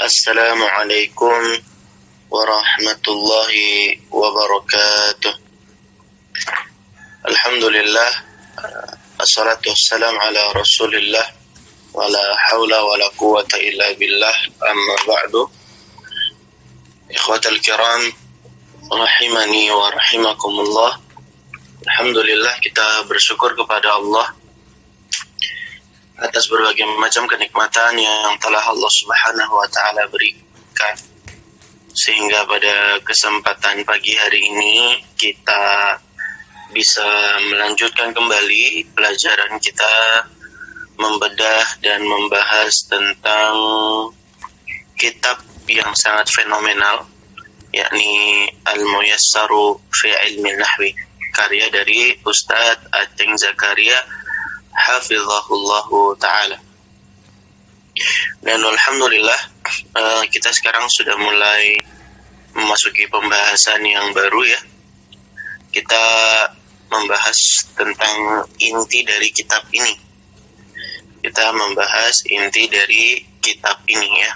Assalamualaikum warahmatullahi wabarakatuh. Alhamdulillah, assalatu wassalamu ala rasulillah, wa la hawla wa la quwata illa billah, amma ba'du. Ikhwatal kiram, rahimani wa rahimakumullah. Alhamdulillah, kita bersyukur kepada Allah atas berbagai macam kenikmatan yang telah Allah Subhanahu wa ta'ala berikan, sehingga pada kesempatan pagi hari ini kita bisa melanjutkan kembali pelajaran kita, membedah dan membahas tentang kitab yang sangat fenomenal, yakni Al-Muyassaru fi Ilmi Nahwi, karya dari Ustadz Aceng Zakaria hafizahullahu ta'ala. Dan alhamdulillah, kita sekarang sudah mulai memasuki pembahasan yang baru ya. Kita membahas tentang inti dari kitab ini. Kita membahas inti dari kitab ini ya.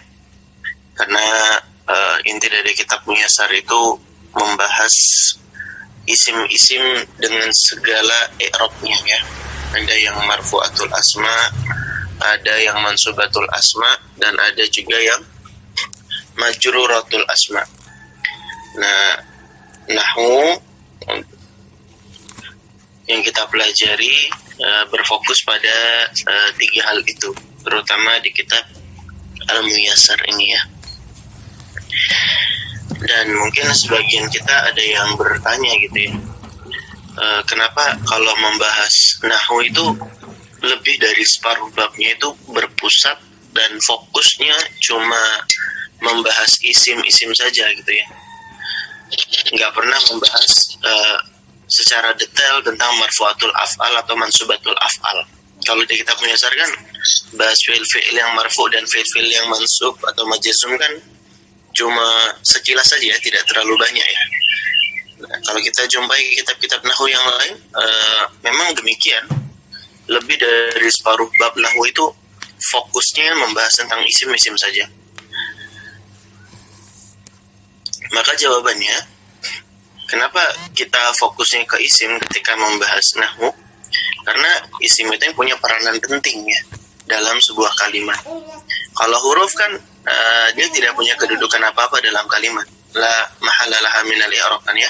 Karena inti dari kitab Muyassar itu membahas isim-isim dengan segala i'rabnya ya. Ada yang marfu'atul asma, ada yang mansubatul asma, dan ada juga yang majruratul asma. Nah, nahwu yang kita pelajari berfokus pada tiga hal itu, terutama di kitab Al-Muyassar ini ya. Dan mungkin sebagian kita ada yang bertanya gitu ya, kenapa kalau membahas nahwu itu lebih dari separuh babnya itu berpusat dan fokusnya cuma membahas isim-isim saja gitu ya, nggak pernah membahas secara detail tentang marfu'atul af'al atau mansubatul af'al. Kalau di kitab Muyassar kan bahas fi'il-fi'il yang marfu' dan fi'il-fi'il yang mansub atau majzum kan cuma sekilas saja ya, tidak terlalu banyak ya. Nah, kalau kita jumpai kitab-kitab nahwu yang lain, memang demikian. Lebih dari separuh bab nahwu itu fokusnya membahas tentang isim-isim saja. Maka jawabannya, kenapa kita fokusnya ke isim ketika membahas nahwu? Karena isim itu yang punya peranan penting ya dalam sebuah kalimat. Kalau huruf kan dia tidak punya kedudukan apa-apa dalam kalimat. La mahallalaha minal i'rab kan ya.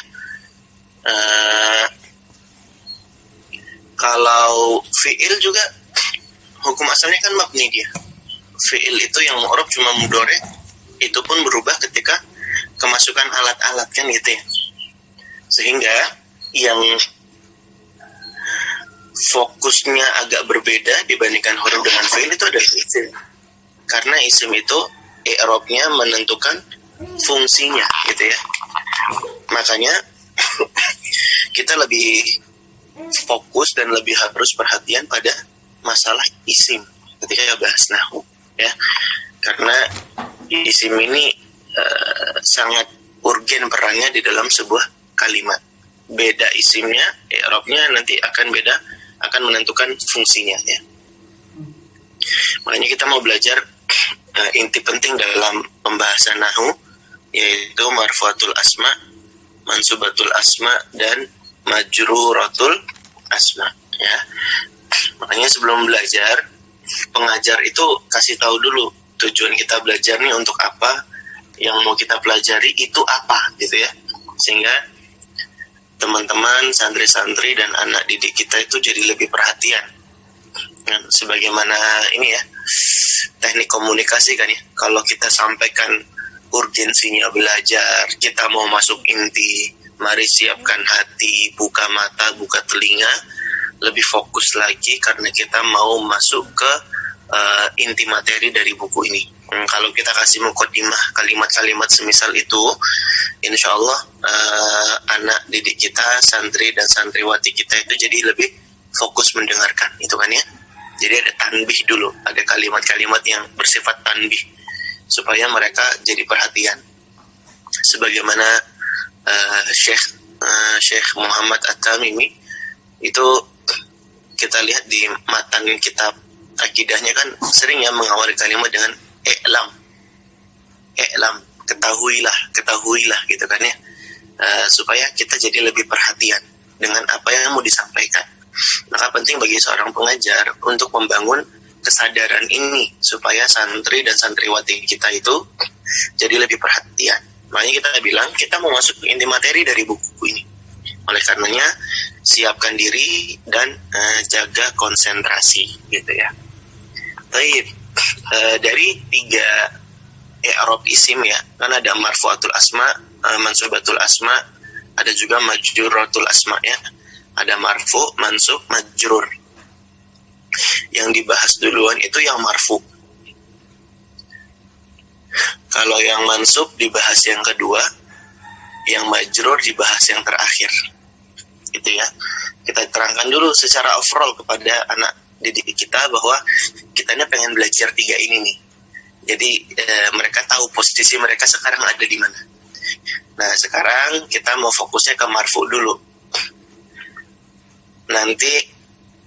Kalau fi'il juga hukum asalnya kan mabni dia. Fi'il itu yang mu'rab cuma mudhari, itu pun berubah ketika kemasukan alat-alat kan gitu ya. Sehingga yang fokusnya agak berbeda dibandingkan huruf dengan fi'il itu adalah isim. Karena isim itu i'rabnya menentukan fungsinya gitu ya. Makanya kita lebih fokus dan lebih harus perhatian pada masalah isim ketika bahas nahwu ya, karena isim ini sangat urgen perannya di dalam sebuah kalimat. Beda isimnya, i'rabnya nanti akan beda, akan menentukan fungsinya ya. Makanya kita mau belajar inti penting dalam pembahasan nahwu, yaitu marfu'atul asma, mansubatul asma, dan majruratul asma ya. Makanya sebelum belajar, pengajar itu kasih tahu dulu tujuan kita belajar nih untuk apa, yang mau kita pelajari itu apa gitu ya, sehingga teman-teman, santri-santri dan anak didik kita itu jadi lebih perhatian. Dan sebagaimana ini ya, teknik komunikasi kan ya, kalau kita sampaikan urgensinya belajar, kita mau masuk inti, mari siapkan hati, buka mata, buka telinga, lebih fokus lagi karena kita mau masuk ke inti materi dari buku ini. Kalau kita kasih muqaddimah kalimat-kalimat semisal itu, insya Allah anak didik kita, santri dan santriwati kita itu jadi lebih fokus mendengarkan, itu kan ya. Jadi ada tanbih dulu, ada kalimat-kalimat yang bersifat tanbih supaya mereka jadi perhatian. Sebagaimana Syekh Muhammad At-Tamimi itu kita lihat di matan kitab akidahnya kan sering ya mengawali kalimat dengan i'lam. i'lam, ketahuilah gitu kan ya. Supaya kita jadi lebih perhatian dengan apa yang mau disampaikan. Maka penting bagi seorang pengajar untuk membangun kesadaran ini supaya santri dan santriwati kita itu jadi lebih perhatian. Makanya kita bilang kita mau masuk ke inti materi dari buku ini. Oleh karenanya siapkan diri dan jaga konsentrasi gitu ya. Baik, dari 3 i'rab isim ya, kan ada marfu'atul asma, mansubatul asma, ada juga majruratul asma ya. Ada marfu, mansub, majrur. Yang dibahas duluan itu yang marfu. Kalau yang mansub dibahas yang kedua, yang majrur dibahas yang terakhir. Gitu ya. Kita terangkan dulu secara overall kepada anak didik kita bahwa kita ini pengen belajar 3 ini nih. Jadi mereka tahu posisi mereka sekarang ada di mana. Nah, sekarang kita mau fokusnya ke marfu dulu. Nanti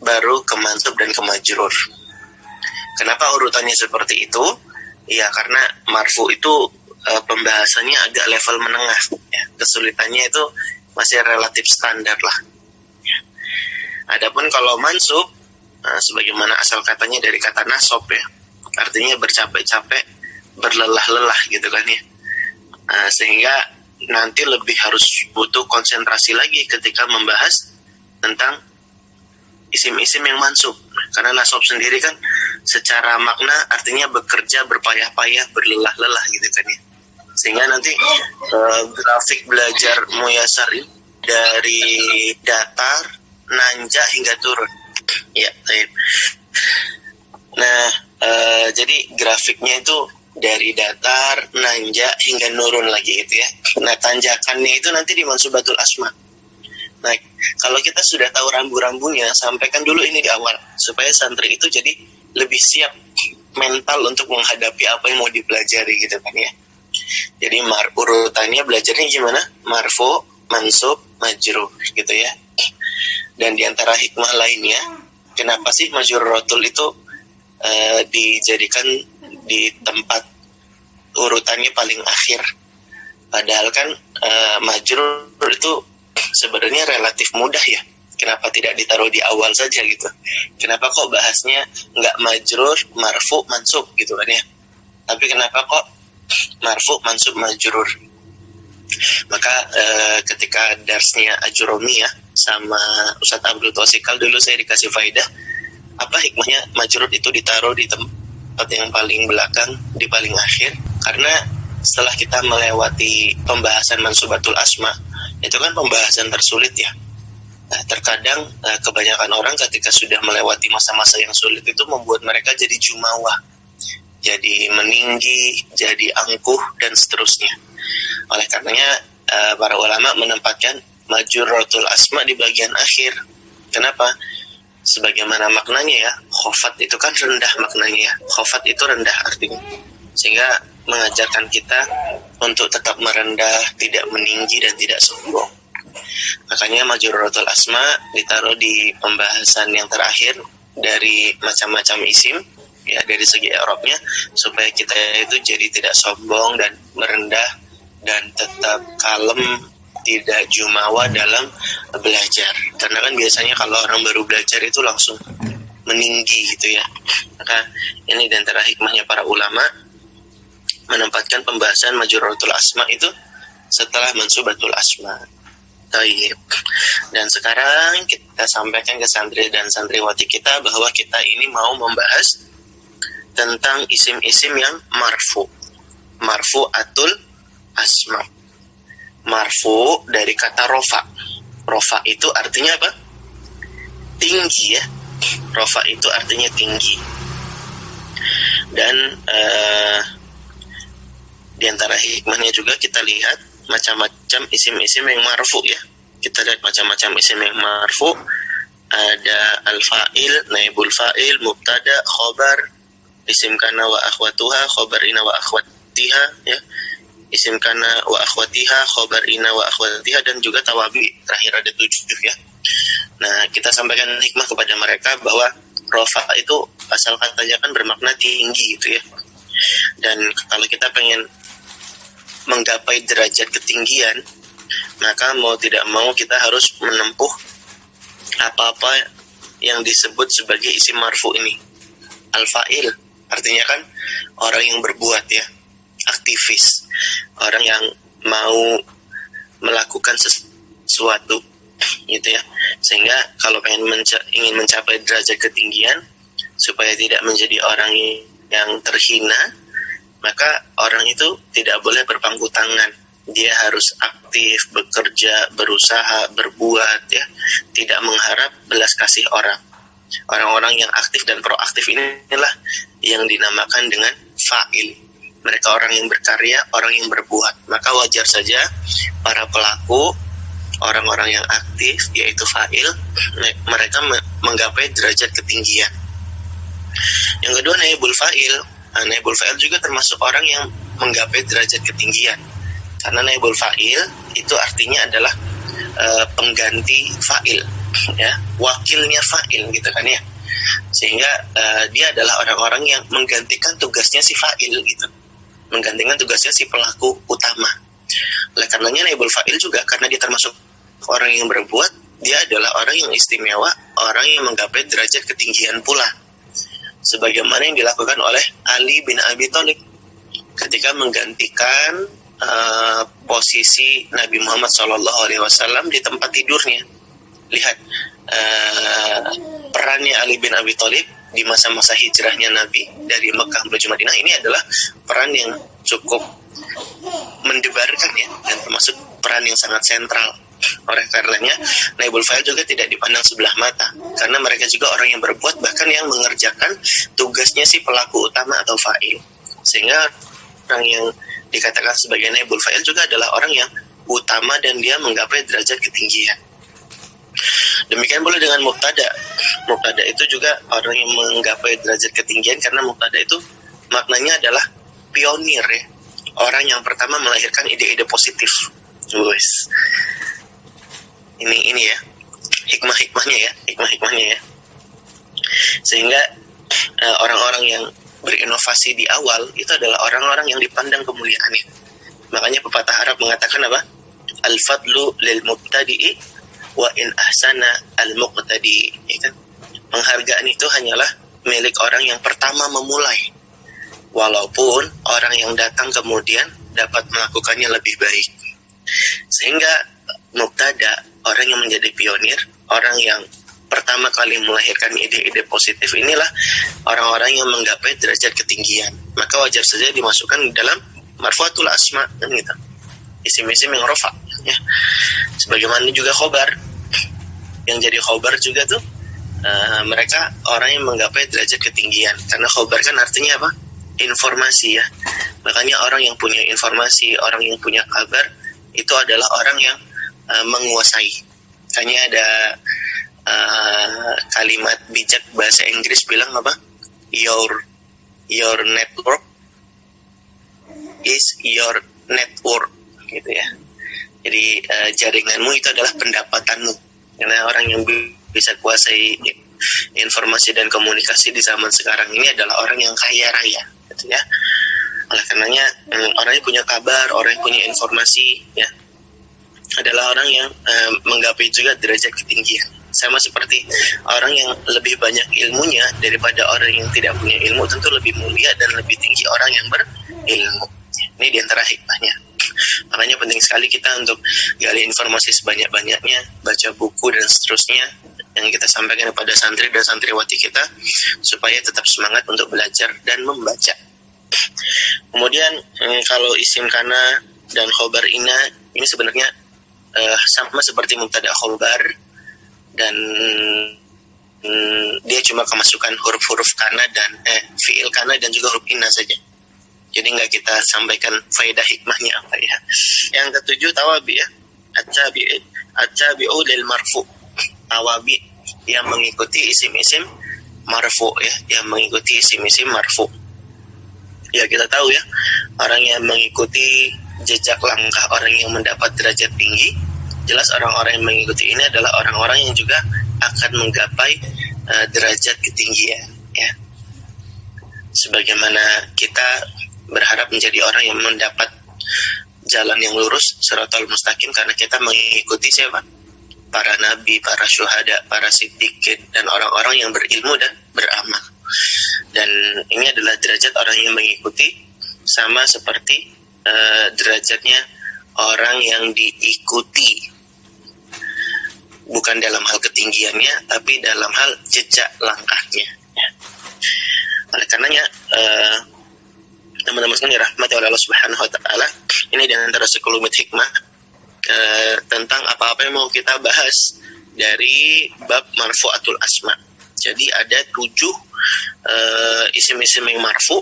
baru ke mansub dan ke majrur. Kenapa urutannya seperti itu? Ya, karena marfu itu pembahasannya agak level menengah ya. Kesulitannya itu masih relatif standar lah. Adapun kalau mansub, sebagaimana asal katanya dari kata nasob ya, artinya bercapek-capek, berlelah-lelah gitu kan ya. Sehingga nanti lebih harus butuh konsentrasi lagi ketika membahas tentang isim-isim yang mansub. Karena nasob sendiri kan secara makna artinya bekerja, berpayah-payah, berlelah-lelah gitu kan ya. Sehingga nanti grafik belajar muyasar dari datar, nanjak hingga turun. Ya, baik. Nah, jadi grafiknya itu dari datar, nanjak hingga nurun lagi gitu ya. Nah, tanjakannya itu nanti di mansubatul asma. Nah, kalau kita sudah tahu rambu-rambunya, sampaikan dulu ini di awal supaya santri itu jadi lebih siap mental untuk menghadapi apa yang mau dipelajari gitu kan ya. Jadi urutannya belajarnya gimana? Marfu, mansub, majrur gitu ya. Dan diantara hikmah lainnya, kenapa sih majruratul itu dijadikan di tempat urutannya paling akhir? Padahal kan majrur itu sebenarnya relatif mudah ya. Kenapa tidak ditaruh di awal saja gitu? Kenapa kok bahasnya nggak majrur, marfu, mansub gitu kan ya? Tapi kenapa kok marfu, mansub, majrur? Maka ketika darsnya Ajurumi ya sama Ustadz Abdul Tausikal dulu saya dikasih faidah, apa hikmahnya majrur itu ditaruh di tempat yang paling belakang, di paling akhir? Karena setelah kita melewati pembahasan mansubatul asma, itu kan pembahasan tersulit ya. Nah, terkadang kebanyakan orang ketika sudah melewati masa-masa yang sulit itu membuat mereka jadi jumawa, jadi meninggi, jadi angkuh, dan seterusnya. Oleh karenanya para ulama menempatkan majruratul asma di bagian akhir. Kenapa? Sebagaimana maknanya ya, khofat itu kan rendah maknanya ya. Khofat itu rendah artinya. Sehingga mengajarkan kita untuk tetap merendah, tidak meninggi dan tidak sombong. Makanya majruratul asma ditaruh di pembahasan yang terakhir dari macam-macam isim ya, dari segi i'rabnya, supaya kita itu jadi tidak sombong dan merendah dan tetap kalem, tidak jumawa dalam belajar. Karena kan biasanya kalau orang baru belajar itu langsung meninggi gitu ya. Maka ini di antara hikmahnya para ulama menempatkan pembahasan majruratul asma itu setelah mansubatul asma. Taib. Dan sekarang kita sampaikan ke santri dan santriwati kita bahwa kita ini mau membahas tentang isim-isim yang marfu. Marfu'atul asma. Marfu dari kata rofa. Rofa itu artinya apa? Tinggi ya. Rofa itu artinya tinggi. Dan di antara hikmahnya juga kita lihat macam-macam isim-isim yang marfu ya. Kita lihat macam-macam isim yang marfu. Ada al-fa'il, naibul fa'il, mubtada, khobar, isim kana wa akhwatuha, khobar ina wa akhwatiha ya. Isim kana wa akhwatiha, khobar ina wa akhwatiha, dan juga tawabi, terakhir ada 7 ya. Nah, kita sampaikan hikmah kepada mereka bahwa rofa itu asal katanya kan bermakna tinggi gitu ya. Dan kalau kita pengen menggapai derajat ketinggian, maka mau tidak mau kita harus menempuh apa-apa yang disebut sebagai isim marfu ini. Al-fa'il artinya kan orang yang berbuat ya, aktivis, orang yang mau melakukan sesuatu gitu ya. Sehingga kalau ingin mencapai derajat ketinggian supaya tidak menjadi orang yang terhina, maka orang itu tidak boleh berpangku tangan. Dia harus aktif, bekerja, berusaha, berbuat ya, tidak mengharap belas kasih orang. Orang-orang yang aktif dan proaktif inilah yang dinamakan dengan fa'il. Mereka orang yang berkarya, orang yang berbuat. Maka wajar saja para pelaku, orang-orang yang aktif yaitu fa'il, mereka menggapai derajat ketinggian. Yang kedua, naibul fa'il. Naibul fa'il juga termasuk orang yang menggapai derajat ketinggian. Karena naibul fa'il itu artinya adalah pengganti fa'il, ya, wakilnya fa'il gitu kan ya. Sehingga dia adalah orang-orang yang menggantikan tugasnya si fa'il gitu, menggantikan tugasnya si pelaku utama. Oleh karenanya naibul fa'il juga karena dia termasuk orang yang berbuat, dia adalah orang yang istimewa, orang yang menggapai derajat ketinggian pula. Sebagaimana yang dilakukan oleh Ali bin Abi Thalib ketika menggantikan posisi Nabi Muhammad SAW di tempat tidurnya. Lihat perannya Ali bin Abi Thalib di masa-masa hijrahnya Nabi dari Mekah menuju Madinah. Ini adalah peran yang cukup mendebarkan ya, dan termasuk peran yang sangat sentral. Oleh karenanya naibul fa'il juga tidak dipandang sebelah mata, karena mereka juga orang yang berbuat, bahkan yang mengerjakan tugasnya si pelaku utama atau fa'il. Sehingga orang yang dikatakan sebagai naibul fa'il juga adalah orang yang utama dan dia menggapai derajat ketinggian. Demikian pula dengan mubtada. Mubtada itu juga orang yang menggapai derajat ketinggian, karena mubtada itu maknanya adalah pionir ya, orang yang pertama melahirkan ide-ide positif. Ini ya hikmahnya ya. Sehingga orang-orang yang berinovasi di awal itu adalah orang-orang yang dipandang kemuliaannya. Makanya pepatah Arab mengatakan apa? Al-fadlu lil mubtadi'i wa in ahsana al-muqtadi. Ya kan? Penghargaan itu hanyalah milik orang yang pertama memulai, walaupun orang yang datang kemudian dapat melakukannya lebih baik. Sehingga mubtada, orang yang menjadi pionir, orang yang pertama kali melahirkan ide-ide positif, inilah orang-orang yang menggapai derajat ketinggian. Maka wajar saja dimasukkan dalam marfu'atul asma kan gitu, isim-isim yang rofa ya. Sebagaimana juga khobar, yang jadi khobar juga tuh mereka orang yang menggapai derajat ketinggian, karena khobar kan artinya apa? Informasi ya. Makanya orang yang punya informasi, orang yang punya kabar, itu adalah orang yang menguasai. Hanya ada kalimat bijak bahasa Inggris bilang apa? Your network is your network gitu ya. Jadi jaringanmu itu adalah pendapatanmu. Karena orang yang bisa kuasai informasi dan komunikasi di zaman sekarang ini adalah orang yang kaya raya gitu ya. Oleh karenanya orang yang punya kabar, orang yang punya informasi ya, adalah orang yang menggapai juga derajat ketinggian. Sama seperti orang yang lebih banyak ilmunya daripada orang yang tidak punya ilmu, tentu lebih mulia dan lebih tinggi orang yang berilmu. Ini diantara hikmahnya. Makanya penting sekali kita untuk gali informasi sebanyak-banyaknya, baca buku dan seterusnya yang kita sampaikan kepada santri dan santriwati kita, supaya tetap semangat untuk belajar dan membaca. Kemudian kalau isim kana dan khobar ina, ini sebenarnya sama seperti mubtada khobar, dan dia cuma kemasukan huruf-huruf kana dan fiil kana dan juga huruf inna saja. Jadi nggak kita sampaikan faedah hikmahnya apa ya. Yang ketujuh tawabi ya, at-tabi'u lil marfu. Tawabi yang mengikuti isim-isim marfu ya, yang mengikuti isim-isim marfu. Ya kita tahu ya, orang yang mengikuti jejak langkah orang yang mendapat derajat tinggi, jelas orang-orang yang mengikuti ini adalah orang-orang yang juga akan menggapai derajat ketinggian ya. Sebagaimana kita berharap menjadi orang yang mendapat jalan yang lurus, siratal mustaqim, karena kita mengikuti siapa? Para nabi, para syuhada, para siddiqin, dan orang-orang yang berilmu dan beramal. Dan ini adalah derajat orang yang mengikuti, sama seperti derajatnya orang yang diikuti, bukan dalam hal ketinggiannya, tapi dalam hal jejak langkahnya. Oleh karenanya, teman-teman sekalian dirahmati oleh Allah Subhanahu wa taala, ini di antara sekelumit hikmah tentang apa-apa yang mau kita bahas dari bab marfu'atul asma. Jadi ada 7 isim-isim yang marfu,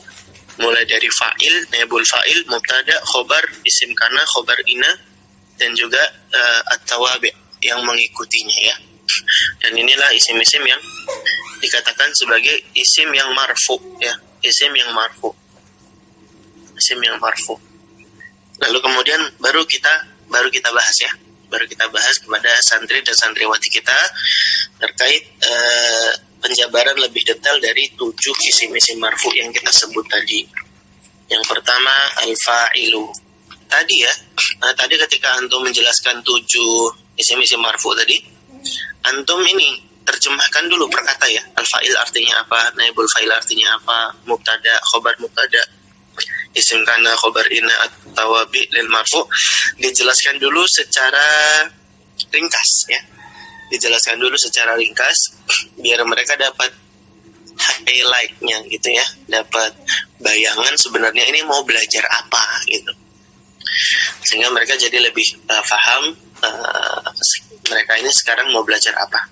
mulai dari fa'il, naibul fa'il, mubtada, khobar, isim kana, khobar ina, dan juga at-tawabi yang mengikutinya ya. Dan inilah isim-isim yang dikatakan sebagai isim yang marfu ya, isim yang marfu. Lalu kemudian baru kita bahas ya, baru kita bahas kepada santri dan santriwati kita terkait penjabaran lebih detail dari 7 isim-isim marfu yang kita sebut tadi. Yang pertama al-fa'ilu. Tadi ya, tadi ketika antum menjelaskan 7 isim-isim marfu tadi, antum ini terjemahkan dulu per kata ya. Al-fa'il artinya apa, naibul fa'il artinya apa, mubtada, khobar mubtada, isim kana, khobar ina, at-tawabi lil marfu, dijelaskan dulu secara ringkas ya. Dijelaskan dulu secara ringkas biar mereka dapat highlight-nya gitu ya, dapat bayangan sebenarnya ini mau belajar apa gitu. Sehingga mereka jadi lebih paham mereka ini sekarang mau belajar apa.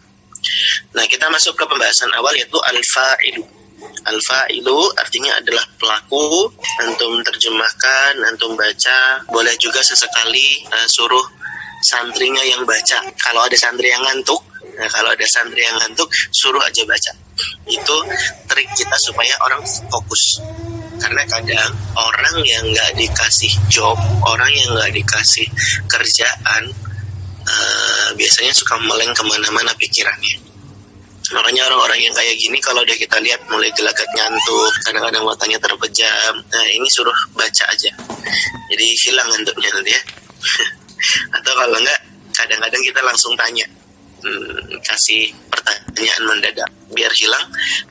Nah, kita masuk ke pembahasan awal, yaitu al-fa'ilu. Al-fa'ilu artinya adalah pelaku. Antum terjemahkan, antum baca. Boleh juga sesekali suruh santrinya yang baca. Kalau ada santri yang ngantuk, suruh aja baca. Itu trik kita supaya orang fokus. Karena kadang orang yang nggak dikasih job, orang yang nggak dikasih kerjaan, biasanya suka meleng kemana-mana pikirannya. Makanya orang-orang yang kayak gini kalau udah kita lihat mulai gelagat ngantuk, kadang-kadang matanya terpejam, nah ini suruh baca aja, jadi hilang ngantuknya nanti ya. Atau kalau enggak, kadang-kadang kita langsung tanya, kasih pertanyaan mendadak biar hilang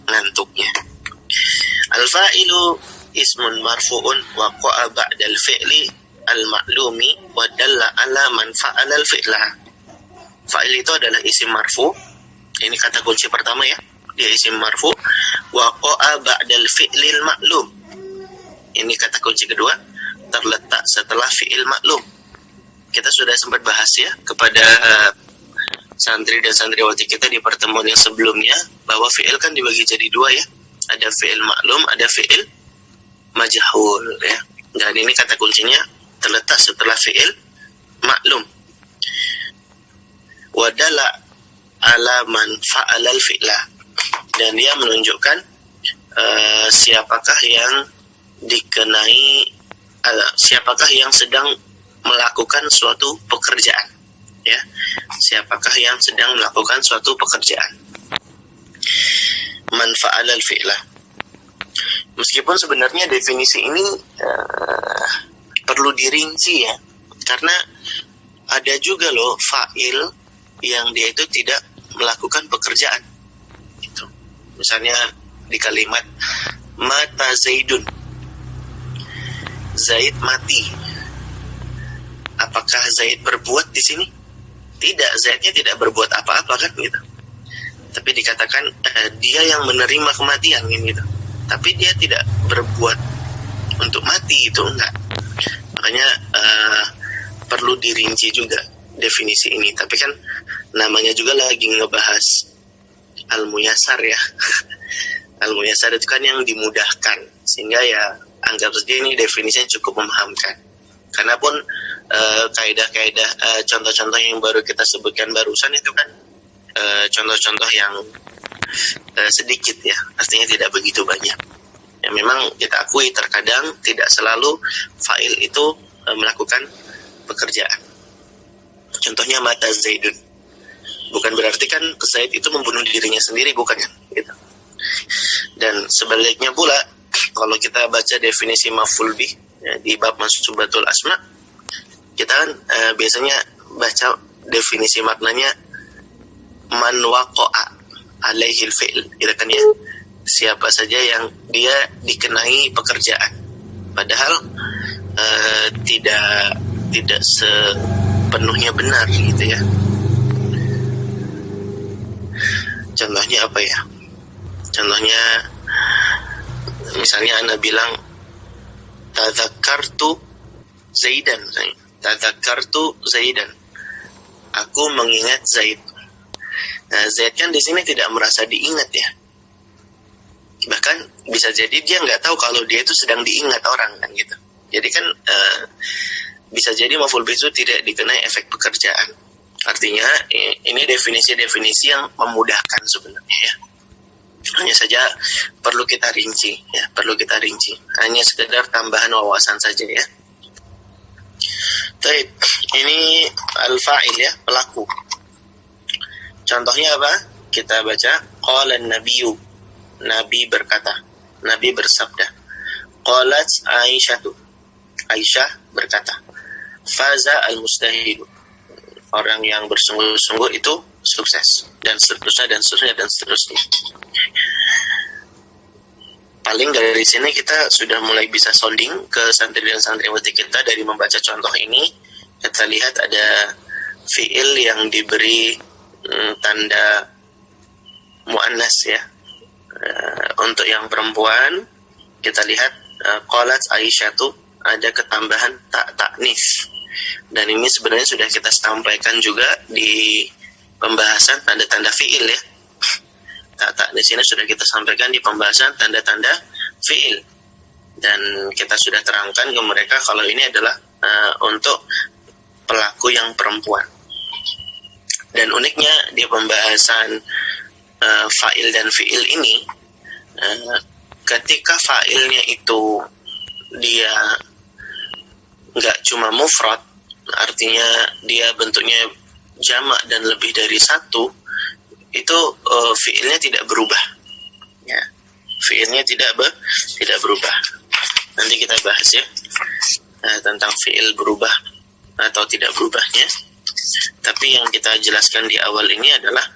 ngantuknya. Al-fa'ilu ismun marfu'un wa qa'a ba'dal fi'li al-ma'lumi wa dalla ala man fa'ala al-fi'la. Fa'il itu adalah isim marfu. Ini kata kunci pertama ya, dia isim marfu. Wa qa'a ba'dal fi'lil ma'lum. Ini kata kunci kedua, terletak setelah fi'il ma'lum. Kita sudah sempat bahas ya kepada santri dan santriwati kita di pertemuan yang sebelumnya, bahwa fi'il kan dibagi jadi 2 ya. Ada fi'il ma'lum, ada fi'il majhul ya. Dan ini kata kuncinya terletak setelah fi'il ma'lum. Wadala ala man fa'alal fi'la, dan dia menunjukkan siapakah yang dikenai, siapakah yang sedang melakukan suatu pekerjaan ya, siapakah yang sedang melakukan suatu pekerjaan. Man fa'alal fi'la. Meskipun sebenarnya definisi ini perlu dirinci ya, karena ada juga loh fa'il yang dia itu tidak melakukan pekerjaan gitu. Misalnya di kalimat mata Zaidun, Zaid mati, apakah Zaid berbuat di sini? Tidak, Zaidnya tidak berbuat apa-apa kan gitu. Tapi dikatakan dia yang menerima kematian gitu. Tapi dia tidak berbuat untuk mati, itu enggak. Makanya perlu dirinci juga definisi ini. Tapi kan namanya juga lagi ngebahas al-muyasar ya. Al-muyasar itu kan yang dimudahkan, sehingga ya anggap saja ini definisinya cukup memahamkan. Karena pun kaidah-kaidah contoh-contoh yang baru kita sebutkan barusan itu kan contoh-contoh yang sedikit ya, artinya tidak begitu banyak. Ya memang kita akui terkadang tidak selalu fa'il itu melakukan pekerjaan. Contohnya mata Zaidun, bukan berarti kan Zaid itu membunuh dirinya sendiri, bukan kan gitu. Dan sebaliknya pula kalau kita baca definisi maf'ul bih ya, di bab mansubatul asma, kita kan biasanya baca definisi maknanya man waqa'a alaihil fi'l, gitu kan ya. Siapa saja yang dia dikenai pekerjaan, padahal tidak sepenuhnya benar gitu ya. Contohnya apa ya? Contohnya misalnya Anda bilang tadzakartu Zaidan, aku mengingat Zaid. Nah, Zaid kan di sini tidak merasa diingat ya. Bahkan bisa jadi dia nggak tahu kalau dia itu sedang diingat orang kan gitu. Jadi kan bisa jadi maf'ul bih itu tidak dikenai efek pekerjaan. Artinya ini definisi-definisi yang memudahkan sebenarnya ya. Hanya saja perlu kita rinci ya, Hanya sekedar tambahan wawasan saja ya. Baik, ini al-fa'il ya, pelaku. Contohnya apa? Kita baca qala an-nabiyyu. Nabi berkata, Nabi bersabda. Qalat Aisyatu. Aisyah berkata. Faza al-mustahidu. Orang yang bersungguh-sungguh itu sukses, dan seterusnya. Paling dari sini kita sudah mulai bisa sounding ke santri dan santriwati kita dari membaca contoh ini. Kita lihat ada fiil yang diberi tanda muannas ya. Untuk yang perempuan kita lihat qalat Aisyatu, ada ketambahan ta'nis. Dan ini sebenarnya sudah kita sampaikan juga di pembahasan tanda-tanda fiil ya. Di sini sudah kita sampaikan di pembahasan tanda-tanda fiil, dan kita sudah terangkan ke mereka kalau ini adalah untuk pelaku yang perempuan. Dan uniknya di pembahasan fa'il dan fiil ini, ketika fa'ilnya itu dia nggak cuma mufrad, artinya dia bentuknya jamak dan lebih dari satu, itu fiilnya tidak berubah ya. Fiilnya tidak berubah. Nanti kita bahas ya tentang fiil berubah atau tidak berubahnya. Tapi yang kita jelaskan di awal ini adalah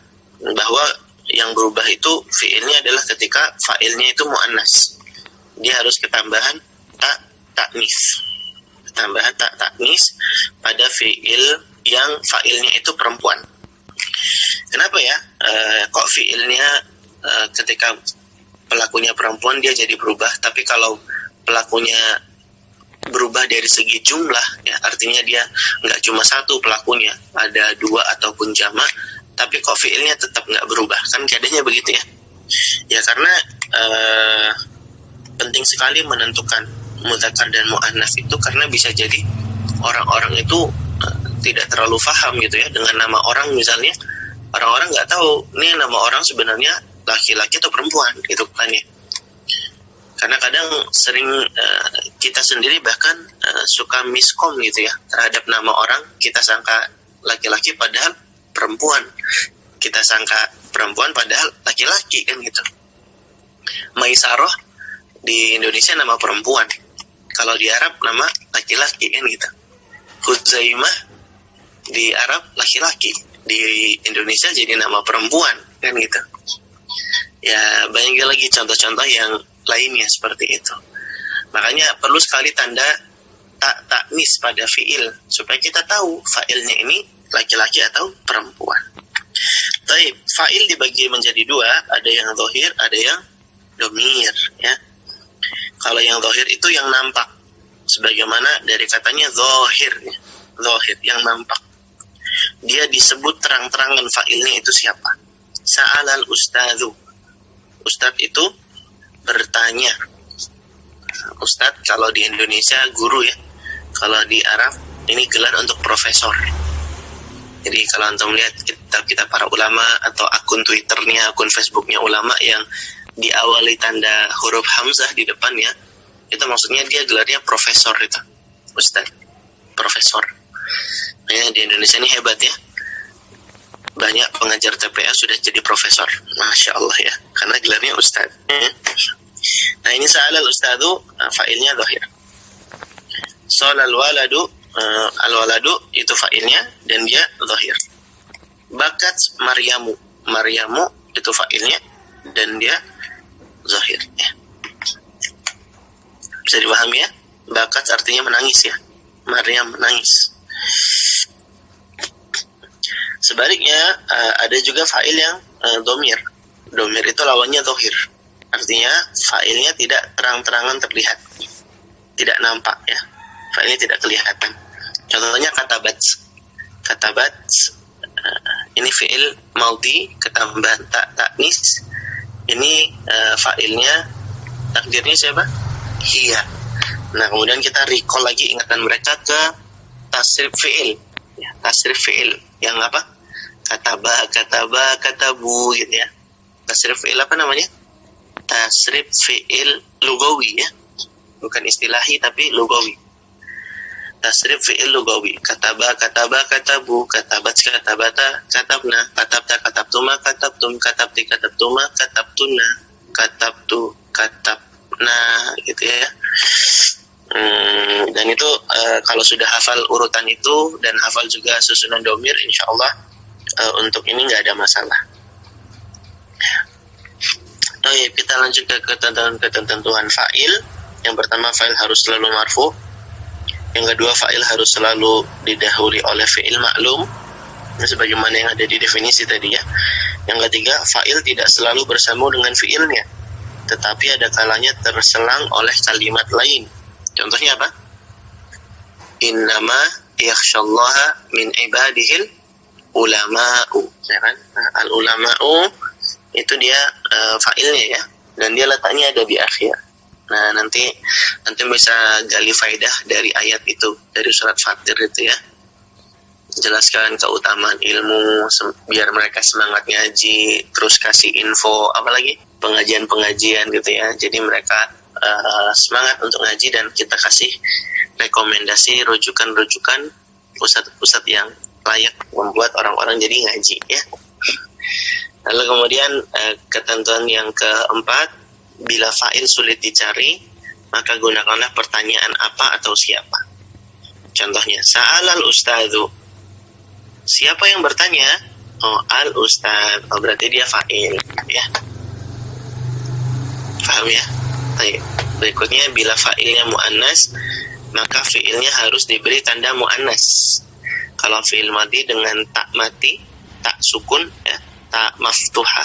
bahwa yang berubah itu fiilnya adalah ketika fa'ilnya itu muannas. Dia harus ketambahan ta'nis. Ketambahan ta'nis pada fiil yang fa'ilnya itu perempuan. Kenapa ya? Kok fiilnya ketika pelakunya perempuan dia jadi berubah, tapi kalau pelakunya berubah dari segi jumlah ya, artinya dia nggak cuma satu pelakunya, ada dua ataupun jamak, tapi kok fiilnya tetap nggak berubah, kan keadaannya begitu ya. Ya karena penting sekali menentukan mudzakkar dan muannats itu, karena bisa jadi orang-orang itu tidak terlalu paham gitu ya dengan nama orang. Misalnya orang-orang nggak tahu ini nama orang sebenarnya laki-laki atau perempuan gitu kan ya. Karena kadang sering kita sendiri bahkan suka miskom gitu ya terhadap nama orang. Kita sangka laki-laki padahal perempuan, kita sangka perempuan padahal laki-laki kan gitu. Maisaroh di Indonesia nama perempuan, kalau di Arab nama laki-laki kan gitu. Huzaimah di Arab laki-laki, di Indonesia jadi nama perempuan kan gitu. Ya banyak lagi contoh-contoh yang lainnya seperti itu. Makanya perlu sekali tanda ta'nis pada fiil supaya kita tahu fa'ilnya ini laki-laki atau perempuan. Taib, fa'il dibagi menjadi dua, ada yang zahir, ada yang dhamir ya. Kalau yang zahir itu yang nampak, sebagaimana dari katanya zahir ya. Zahir yang nampak. Dia disebut terang-terangan fa'ilnya itu siapa. Sa'alal ustadzu. Ustadz itu bertanya. Ustadz kalau di Indonesia guru ya. Kalau di Arab ini gelar untuk profesor. Jadi kalau antum lihat kitab-kitab para ulama atau akun Twitternya, akun Facebooknya ulama yang diawali tanda huruf hamzah di depannya, itu maksudnya dia gelarnya profesor itu. Ustadz, profesor. Nah, di Indonesia ini hebat ya. Banyak pengajar TPA sudah jadi profesor. Masya Allah ya. Karena gelarnya ustadz. Nah ini sa'alal ustadzu, fa'ilnya zahir. Shalal waladu Al-waladu itu fa'ilnya dan dia zahir. Bakat Maryamu, Maryamu itu fa'ilnya dan dia zahir ya. Bisa dipahami ya? Bakat artinya menangis ya. Maryam menangis. Sebaliknya ada juga fa'il yang domir. Domir itu lawannya zahir. Artinya fa'ilnya tidak terang-terangan terlihat, tidak nampak ya. Fa'ilnya tidak kelihatan. Contohnya katabat. Katabat ini fi'il maudhi ketambah ta'nis. Ini fa'ilnya takdirnya siapa? Hiya. Nah, kemudian kita recall lagi ingatan mereka ke tasrif fi'il. Ya, tasrif fi'il yang apa? Kataba, katabu gitu ya. Tasrif fi'il apa namanya? Tasrif fi'il lugawi ya. Bukan istilahi tapi lugawi. Tasrif fi'il lugawi. Kataba, katabu, katabat, katabata, katabna, katabta, katabtuma, katabtum, katabti, katabtuma, katabtuna, katabtu, katabna gitu ya. Dan itu kalau sudah hafal urutan itu dan hafal juga susunan domir, insya Allah untuk ini nggak ada masalah. Oh ya, kita lanjut ke ketentuan fa'il. Yang pertama, fa'il harus selalu marfu. Yang kedua, fa'il harus selalu didahului oleh fi'il maklum, sebagaimana yang ada di definisi tadi ya. Yang ketiga, fa'il tidak selalu bersambung dengan fi'ilnya, tetapi ada kalanya terselang oleh kalimat lain. Contohnya apa? Innama yakhshallaha min ibadihil ulama'u, ya kan? Nah, al-ulama'u itu dia fa'ilnya ya, dan dia letaknya ada di akhir. Nah, nanti bisa gali faidah dari ayat itu, dari surat Fatir itu ya. Jelaskan keutamaan ilmu biar mereka semangat ngaji, terus kasih info apalagi pengajian-pengajian gitu ya. Jadi mereka semangat untuk ngaji, dan kita kasih rekomendasi rujukan-rujukan pusat-pusat yang layak membuat orang-orang jadi ngaji ya. Lalu kemudian ketentuan yang keempat, bila fa'il sulit dicari, maka gunakanlah pertanyaan apa atau siapa. Contohnya, sa'alal ustadzu. Siapa yang bertanya? Oh, al-ustadz. Oh, berarti dia fa'il ya. Paham ya? Baik. Berikutnya, bila fa'ilnya mu'annas, maka fi'ilnya harus diberi tanda mu'annas. Kalau fi'il madhi dengan tak mati, tak sukun ya, tak maftuha,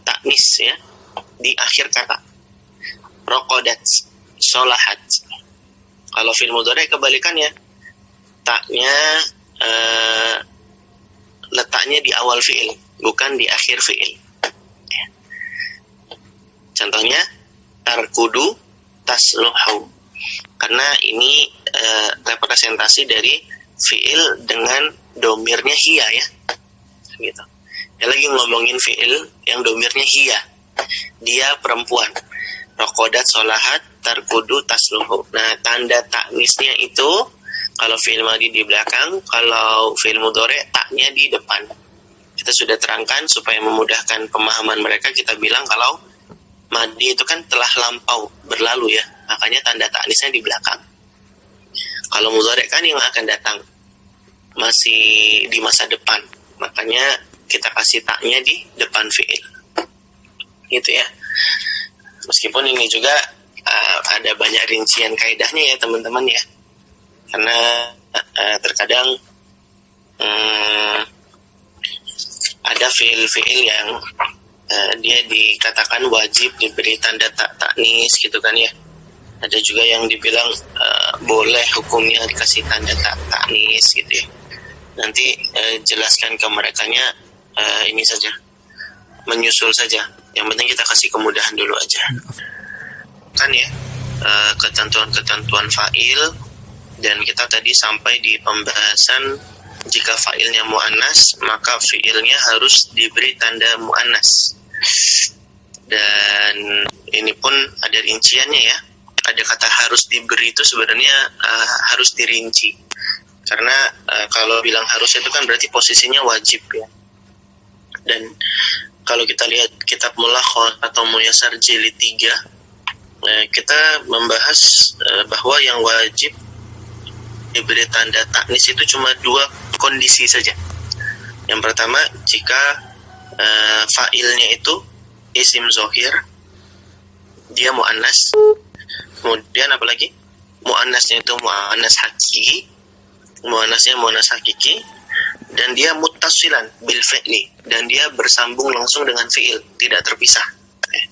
taknis ya di akhir kata. Roqodat, solahat. Kalau fi'il mudhari kebalikannya, taknya letaknya di awal fi'il, bukan di akhir fi'il. Contohnya tarkudu tasluhu, karena ini representasi dari fi'il dengan domirnya hiya ya, gitu. Dia lagi ngomongin fi'il yang domirnya hiya, dia perempuan. Rokodat solahat tarkudu tasluhu. Nah, tanda taknisnya itu kalau fi'il madhi di belakang, kalau fi'il mudhari taknya di depan. Kita sudah terangkan supaya memudahkan pemahaman mereka. Kita bilang kalau madhi itu kan telah lampau, berlalu ya, makanya tanda taknisnya di belakang. Kalau mudhari kan yang akan datang, masih di masa depan, makanya kita kasih taknya di depan fi'il gitu ya. Meskipun ini juga ada banyak rincian kaidahnya ya teman-teman ya, karena terkadang ada fi'il-fi'il yang dia dikatakan wajib diberi tanda taknis gitu kan ya. Ada juga yang dibilang boleh hukumnya dikasih tanda taknis gitu ya. Nanti jelaskan ke merekanya, ini saja, menyusul saja. Yang penting kita kasih kemudahan dulu aja kan ya. Ketentuan-ketentuan fa'il, dan kita tadi sampai di pembahasan jika fa'ilnya mu'annas maka fi'ilnya harus diberi tanda mu'annas, dan ini pun ada rinciannya ya. Ada kata harus diberi itu sebenarnya harus dirinci, karena kalau bilang harus itu kan berarti posisinya wajib ya. Dan kalau kita lihat kitab Mulakhas atau Muyassar jilid 3, kita membahas bahwa yang wajib diberi tanda taknis itu cuma dua kondisi saja. Yang pertama, jika fa'ilnya itu isim zohir, dia mu'annas. Kemudian apalagi? Mu'annasnya itu mu'annas hakiki, mu'annasnya mu'annas hakiki, dan dia muttasilan bil fi'li, dan dia bersambung langsung dengan fi'il, tidak terpisah.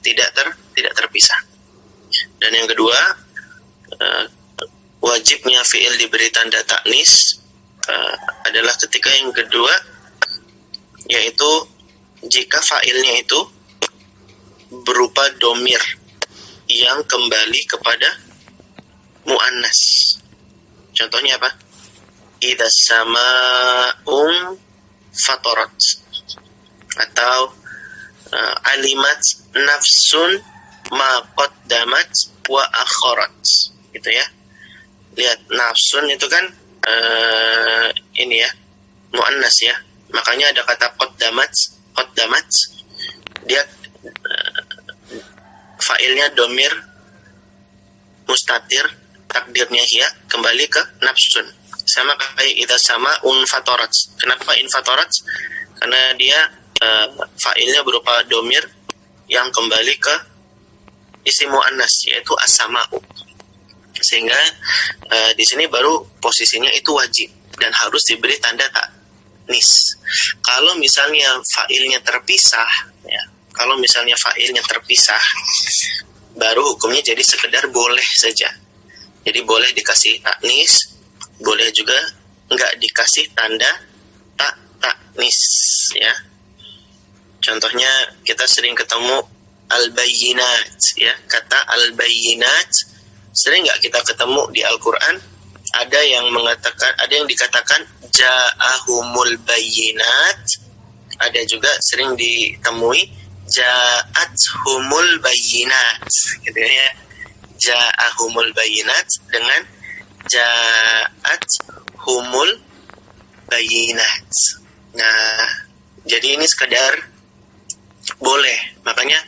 Tidak terpisah. Dan yang kedua, wajibnya fi'il diberi tanda taknis adalah ketika yang kedua, yaitu jika fa'ilnya itu berupa domir yang kembali kepada mu'annas. Contohnya apa? Idza sama'un fatarat, atau alimat nafsun ma qaddamat wa akharat, gitu ya. Lihat, nafsun itu kan ini ya, muannas ya. Makanya ada kata qaddamat, dia fa'ilnya domir mustatir, takdirnya hiya, kembali ke nafsun. Sama kayak idza sama'un fatarat. Kenapa infatarat? Karena dia fa'ilnya berupa domir yang kembali ke isim muannas, yaitu as-sama'u. Sehingga di sini baru posisinya itu wajib dan harus diberi tanda taknis. Kalau misalnya fa'ilnya terpisah, ya, baru hukumnya jadi sekedar boleh saja. Jadi boleh dikasih taknis, boleh juga enggak dikasih tanda taknis, ya. Contohnya kita sering ketemu al-bayyinat, ya. Kata al-bayyinat sering enggak kita ketemu di Al-Qur'an. Ada yang dikatakan ja'ahumul bayyinat. Ada juga sering ditemui ja'athumul bayyinat, gitu ya. Ja'ahumul bayyinat dengan ja'athumul bayyinat. Nah, jadi ini sekedar boleh. Makanya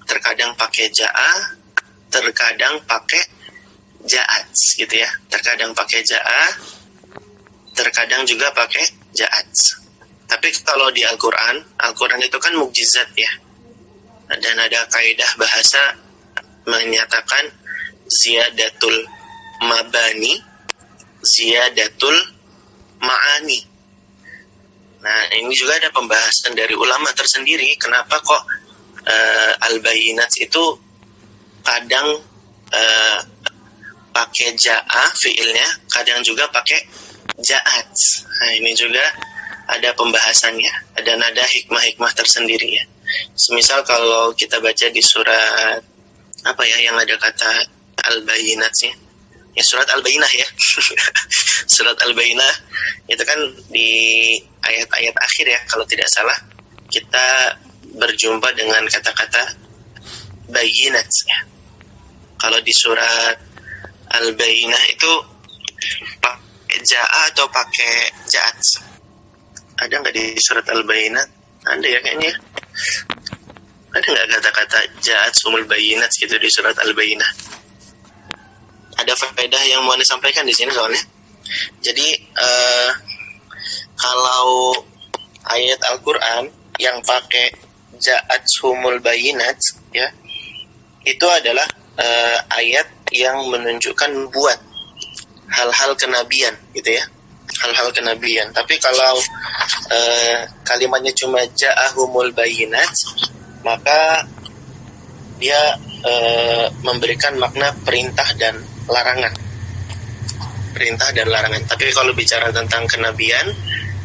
terkadang pakai ja'a, terkadang pakai ja'at, gitu ya. Terkadang pakai ja'a, terkadang juga pakai ja'at. Tapi kalau di Al-Quran itu kan mukjizat ya. Dan ada kaidah bahasa menyatakan ziyadatul mabani, ziyadatul ma'ani. Nah, ini juga ada pembahasan dari ulama tersendiri. Kenapa kok al-bayyinat itu kadang pakai ja'a fiilnya, kadang juga pakai ja'at. Nah, ini juga ada pembahasannya, dan ada hikmah-hikmah tersendiri ya. Semisal kalau kita baca di surat apa ya yang ada kata al-bayyinat sih, ya surat al-bayyinah ya. Surat al-bayyinah itu kan di ayat-ayat akhir ya, kalau tidak salah kita berjumpa dengan kata-kata bayyinat ya. Kalau di surat al-bayyinah itu pakai ja'a atau pakai ja'at? Ada nggak di surat al-bayyinat? Ada ya kayaknya. Ada nggak kata-kata ja'at sumul bayyinat gitu di surat al-bayyinah? Ada faedah yang mau disampaikan di sini soalnya. Jadi kalau ayat Al-Quran yang pakai ja'at sumul bayyinat ya, itu adalah ayat yang menunjukkan buat hal-hal kenabian gitu ya, hal-hal kenabian. Tapi kalau kalimatnya cuma ja'ahumul bayyinat, maka dia memberikan makna perintah dan larangan. Perintah dan larangan. Tapi kalau bicara tentang kenabian,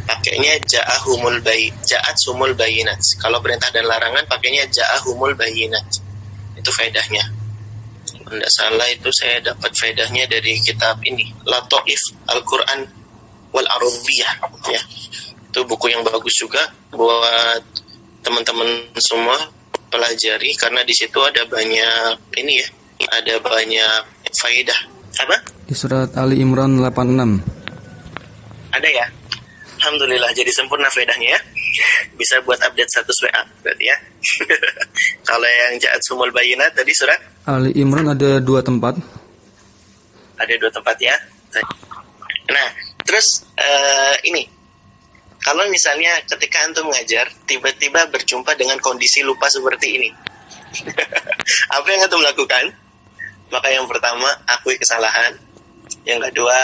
pakainya ja'at sumul bayyinat. Kalau perintah dan larangan pakainya ja'ahumul bayyinat. Itu faedahnya. Tidak salah itu saya dapat faedahnya dari kitab ini, Lataif Al-Quran wal Arabiyah ya. Itu buku yang bagus juga buat teman-teman semua pelajari, karena di situ ada banyak ini ya, ada banyak faedah. Apa? Di surat Ali Imran 86. Ada ya? Alhamdulillah, jadi sempurna faedahnya ya. Bisa buat update status WA berarti ya. Kalau yang ja'at sumul bayyinat tadi surat Ali Imran ada 2 tempat. Ada 2 tempat ya. Nah, terus ini, kalau misalnya ketika antum mengajar tiba-tiba berjumpa dengan kondisi lupa seperti ini, apa yang antum lakukan? Maka yang pertama, akui kesalahan. Yang kedua,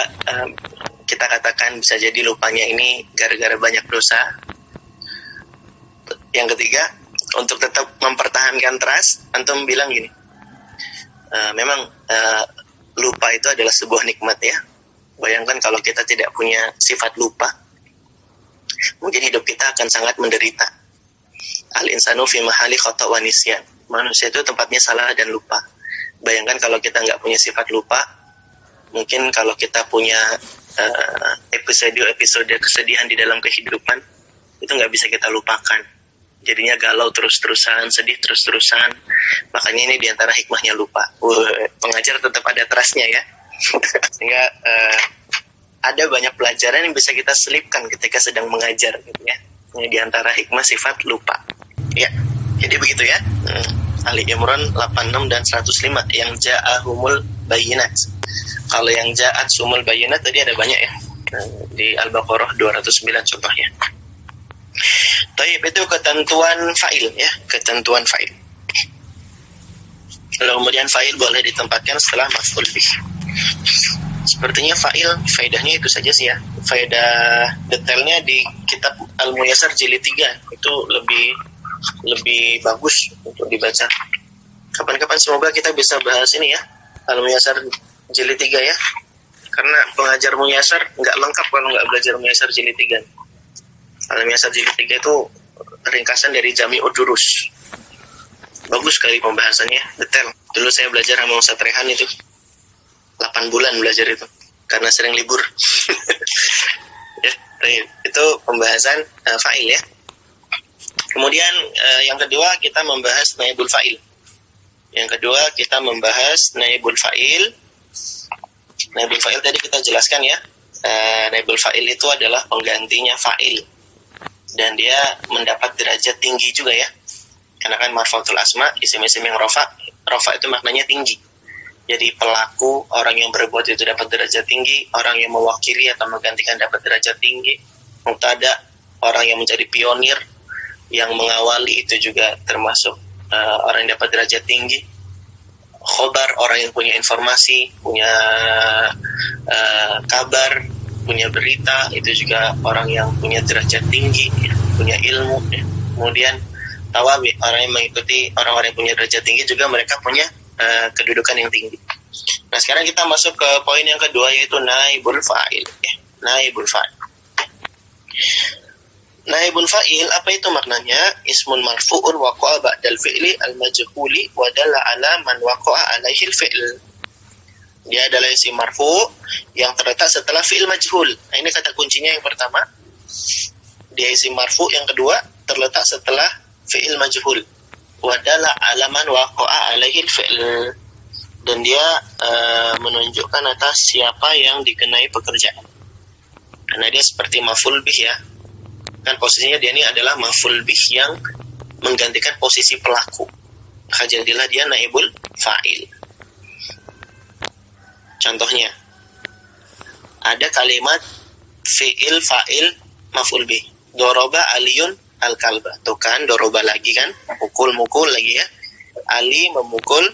kita katakan bisa jadi lupanya ini gara-gara banyak dosa. Yang ketiga, untuk tetap mempertahankan trust, antum bilang gini, memang lupa itu adalah sebuah nikmat ya. Bayangkan kalau kita tidak punya sifat lupa, mungkin hidup kita akan sangat menderita. Al-insanu fi mahali khata' wa nisyan. Manusia itu tempatnya salah dan lupa. Bayangkan kalau kita nggak punya sifat lupa, mungkin kalau kita punya episode kesedihan di dalam kehidupan, itu nggak bisa kita lupakan. Jadinya galau terus-terusan, sedih terus-terusan. Makanya ini diantara hikmahnya lupa. Pengajar tetap ada trustnya ya. Sehingga ada banyak pelajaran yang bisa kita selipkan ketika sedang mengajar gitu ya. Ini diantara hikmah sifat lupa. Ya, jadi begitu ya. Ali Imran 86 dan 105 yang ja'ahumul bayinat. Kalau yang ja'at sumul bayinat tadi ada banyak ya. Di Al-Baqarah 209 contohnya. Taib itu ketentuan fa'il ya, ketentuan fa'il. Lalu kemudian fa'il boleh ditempatkan setelah maf'ul bih. Sepertinya fa'il faedahnya itu saja sih ya. Faedah detailnya di kitab Al-Muyassar jilid 3 itu lebih bagus untuk dibaca. Kapan-kapan semoga kita bisa bahas ini ya, Al-Muyassar jilid 3 ya. Karena pengajar Muyassar nggak lengkap kalau nggak belajar Muyassar jilid 3. Al-Muyassar jilid 3 itu ringkasan dari Jami'ud Durus. Bagus sekali pembahasannya, detail. Dulu saya belajar sama Ustaz Rehan itu 8 bulan belajar itu karena sering libur. Ya, itu pembahasan fa'il ya. Kemudian yang kedua kita membahas naibul fa'il. Yang kedua kita membahas naibul fa'il. Naibul fa'il tadi kita jelaskan ya. Naibul fa'il itu adalah penggantinya fa'il. Dan dia mendapat derajat tinggi juga ya. Karena kan marfu'atul asma, isim-isim yang rofa itu maknanya tinggi. Jadi pelaku, orang yang berbuat itu dapat derajat tinggi, orang yang mewakili atau menggantikan dapat derajat tinggi. Mubtada, orang yang menjadi pionir, yang mengawali itu juga termasuk orang yang dapat derajat tinggi. Khobar, orang yang punya informasi, punya kabar, punya berita, itu juga orang yang punya derajat tinggi, ya, punya ilmu. Ya. Kemudian tawabi, orang yang mengikuti orang-orang yang punya derajat tinggi juga mereka punya kedudukan yang tinggi. Nah sekarang kita masuk ke poin yang kedua yaitu naibul fa'il. Ya. Naibul fa'il. Naibul fa'il apa itu maknanya? Ismun marfu'un waqa'a ba'dal fi'li al-majhuli wa dalla ala man waqa'a alaihi al-fi'l. Dia adalah isim marfu' yang terletak setelah fi'il majhul. Nah, ini kata kuncinya yang pertama. Dia isim marfu', yang kedua terletak setelah fi'il majhul. Wa dalla ala man waqa'a alaihi al-fi'l. Dan dia menunjukkan atas siapa yang dikenai pekerjaan. Karena dia seperti maf'ul bih ya. Kan posisinya dia ini adalah maf'ul bih yang menggantikan posisi pelaku. Maka jadilah dia naibul fa'il. Contohnya, ada kalimat fi'il fa'il maf'ul bih. Doroba aliyun al-kalba. Tuh kan, doroba lagi kan, mukul lagi ya. Ali memukul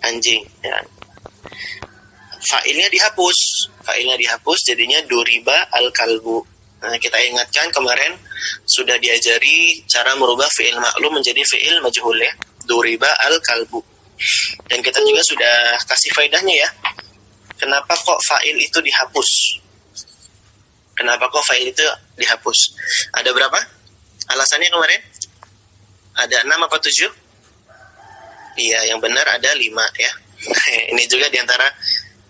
anjing. Ya. Fa'ilnya dihapus, jadinya duriba al-kalbu. Nah, kita ingatkan kemarin sudah diajari cara merubah fi'il maklum menjadi fi'il majhul ya. Duriba al-kalbu. Dan kita juga sudah kasih faedahnya ya. Kenapa kok fa'il itu dihapus? Ada berapa? Alasannya kemarin? Ada 6 apa 7? Iya, yang benar ada 5 ya. Ini juga diantara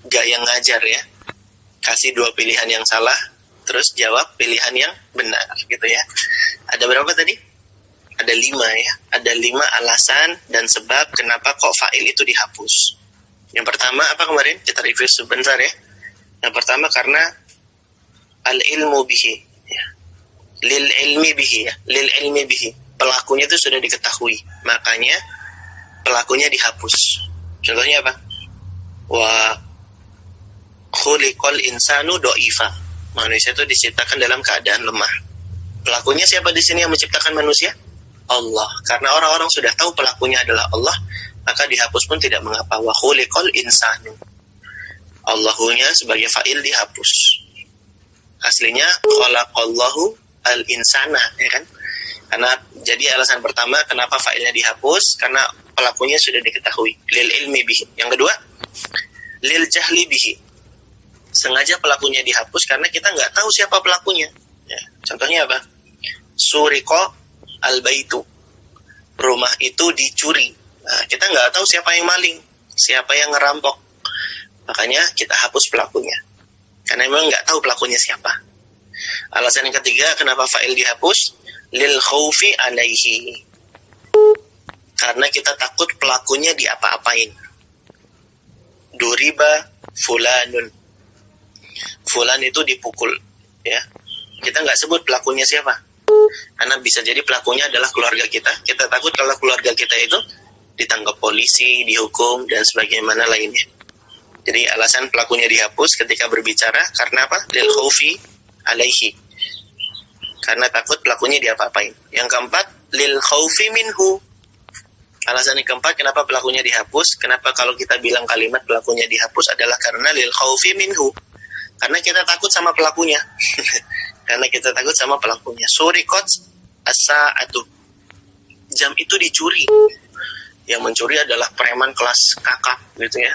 gaya ngajar ya. Kasih 2 pilihan yang salah, terus jawab pilihan yang benar gitu ya. Ada berapa tadi? Ada 5 ya. Ada 5 alasan dan sebab kenapa kok fa'il itu dihapus. Yang pertama apa kemarin? Kita review sebentar ya. Yang pertama karena al-ilmu bihi ya. Lil ilmi bihi. Pelakunya itu sudah diketahui. Makanya pelakunya dihapus. Contohnya apa? Wa khuliqal insanu dha'ifa. Manusia itu diciptakan dalam keadaan lemah. Pelakunya siapa di sini yang menciptakan manusia? Allah. Karena orang-orang sudah tahu pelakunya adalah Allah, maka dihapus pun tidak mengapa. Wa khuliqal insanu. Allahunya sebagai fa'il dihapus. Aslinya khalaqallahu al-insana, ya kan? Karena jadi alasan pertama kenapa fa'ilnya dihapus, karena pelakunya sudah diketahui, lil ilmi bihi. Yang kedua, lil jahli bihi. Sengaja pelakunya dihapus karena kita nggak tahu siapa pelakunya. Ya, contohnya apa? Suriqa al-baitu. Rumah itu dicuri. Nah, kita nggak tahu siapa yang maling, siapa yang ngerampok. Makanya kita hapus pelakunya. Karena memang nggak tahu pelakunya siapa. Alasan yang ketiga, kenapa fa'il dihapus? Lil khaufi alaihi. Karena kita takut pelakunya diapa-apain. Duriba fulanun. Fulan itu dipukul. Ya, kita nggak sebut pelakunya siapa. Karena bisa jadi pelakunya adalah keluarga kita. Kita takut kalau keluarga kita itu ditangkap polisi, dihukum, dan sebagaimana lainnya. Jadi alasan pelakunya dihapus ketika berbicara karena apa? Lil khaufi alaihi. Karena takut pelakunya diapa-apain. Yang keempat, lil khaufi minhu. Alasan yang keempat kenapa pelakunya dihapus? Kenapa kalau kita bilang kalimat pelakunya dihapus adalah karena lil khaufi minhu. Karena kita takut sama pelakunya. Karena kita takut sama pelakunya. Suriqat as-sa'atu. Jam itu dicuri. Yang mencuri adalah preman kelas kakap, gitu ya.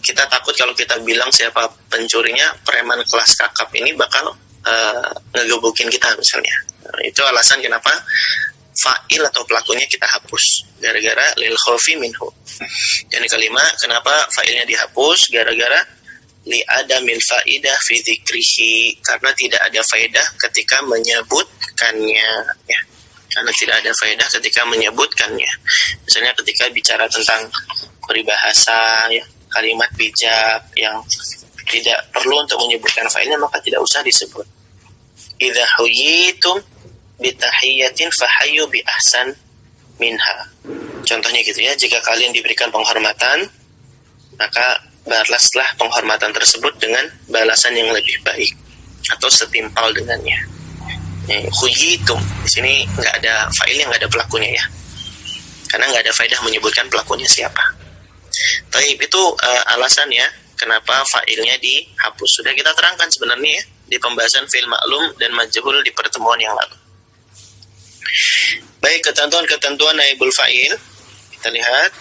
Kita takut kalau kita bilang siapa pencurinya, preman kelas kakap ini bakal ngegebukin kita misalnya. Itu alasan kenapa fa'il atau pelakunya kita hapus. Gara-gara lil khaufi minhu. Dan yang kelima, kenapa fa'ilnya dihapus? Gara-gara li adamil faidah fi dzikrihi. Karena tidak ada faedah ketika menyebutkannya. Ya. Karena tidak ada faedah ketika menyebutkannya. Misalnya ketika bicara tentang peribahasa, ya, kalimat bijak yang tidak perlu untuk menyebutkan failnya, maka tidak usah disebut. Idza huyitum bitahiyatin fahayyu bi ahsan minha. Contohnya gitu ya, jika kalian diberikan penghormatan, maka balaslah penghormatan tersebut dengan balasan yang lebih baik atau setimpal dengannya. Huyitum di sini nggak ada failnya, nggak ada pelakunya ya, karena nggak ada faedah menyebutkan pelakunya siapa. Taib itu alasan ya kenapa failnya dihapus. Sudah kita terangkan sebenarnya ya di pembahasan fi'il ma'lum dan majhul di pertemuan yang lalu. Baik, ketentuan naibul fa'il. Kita lihat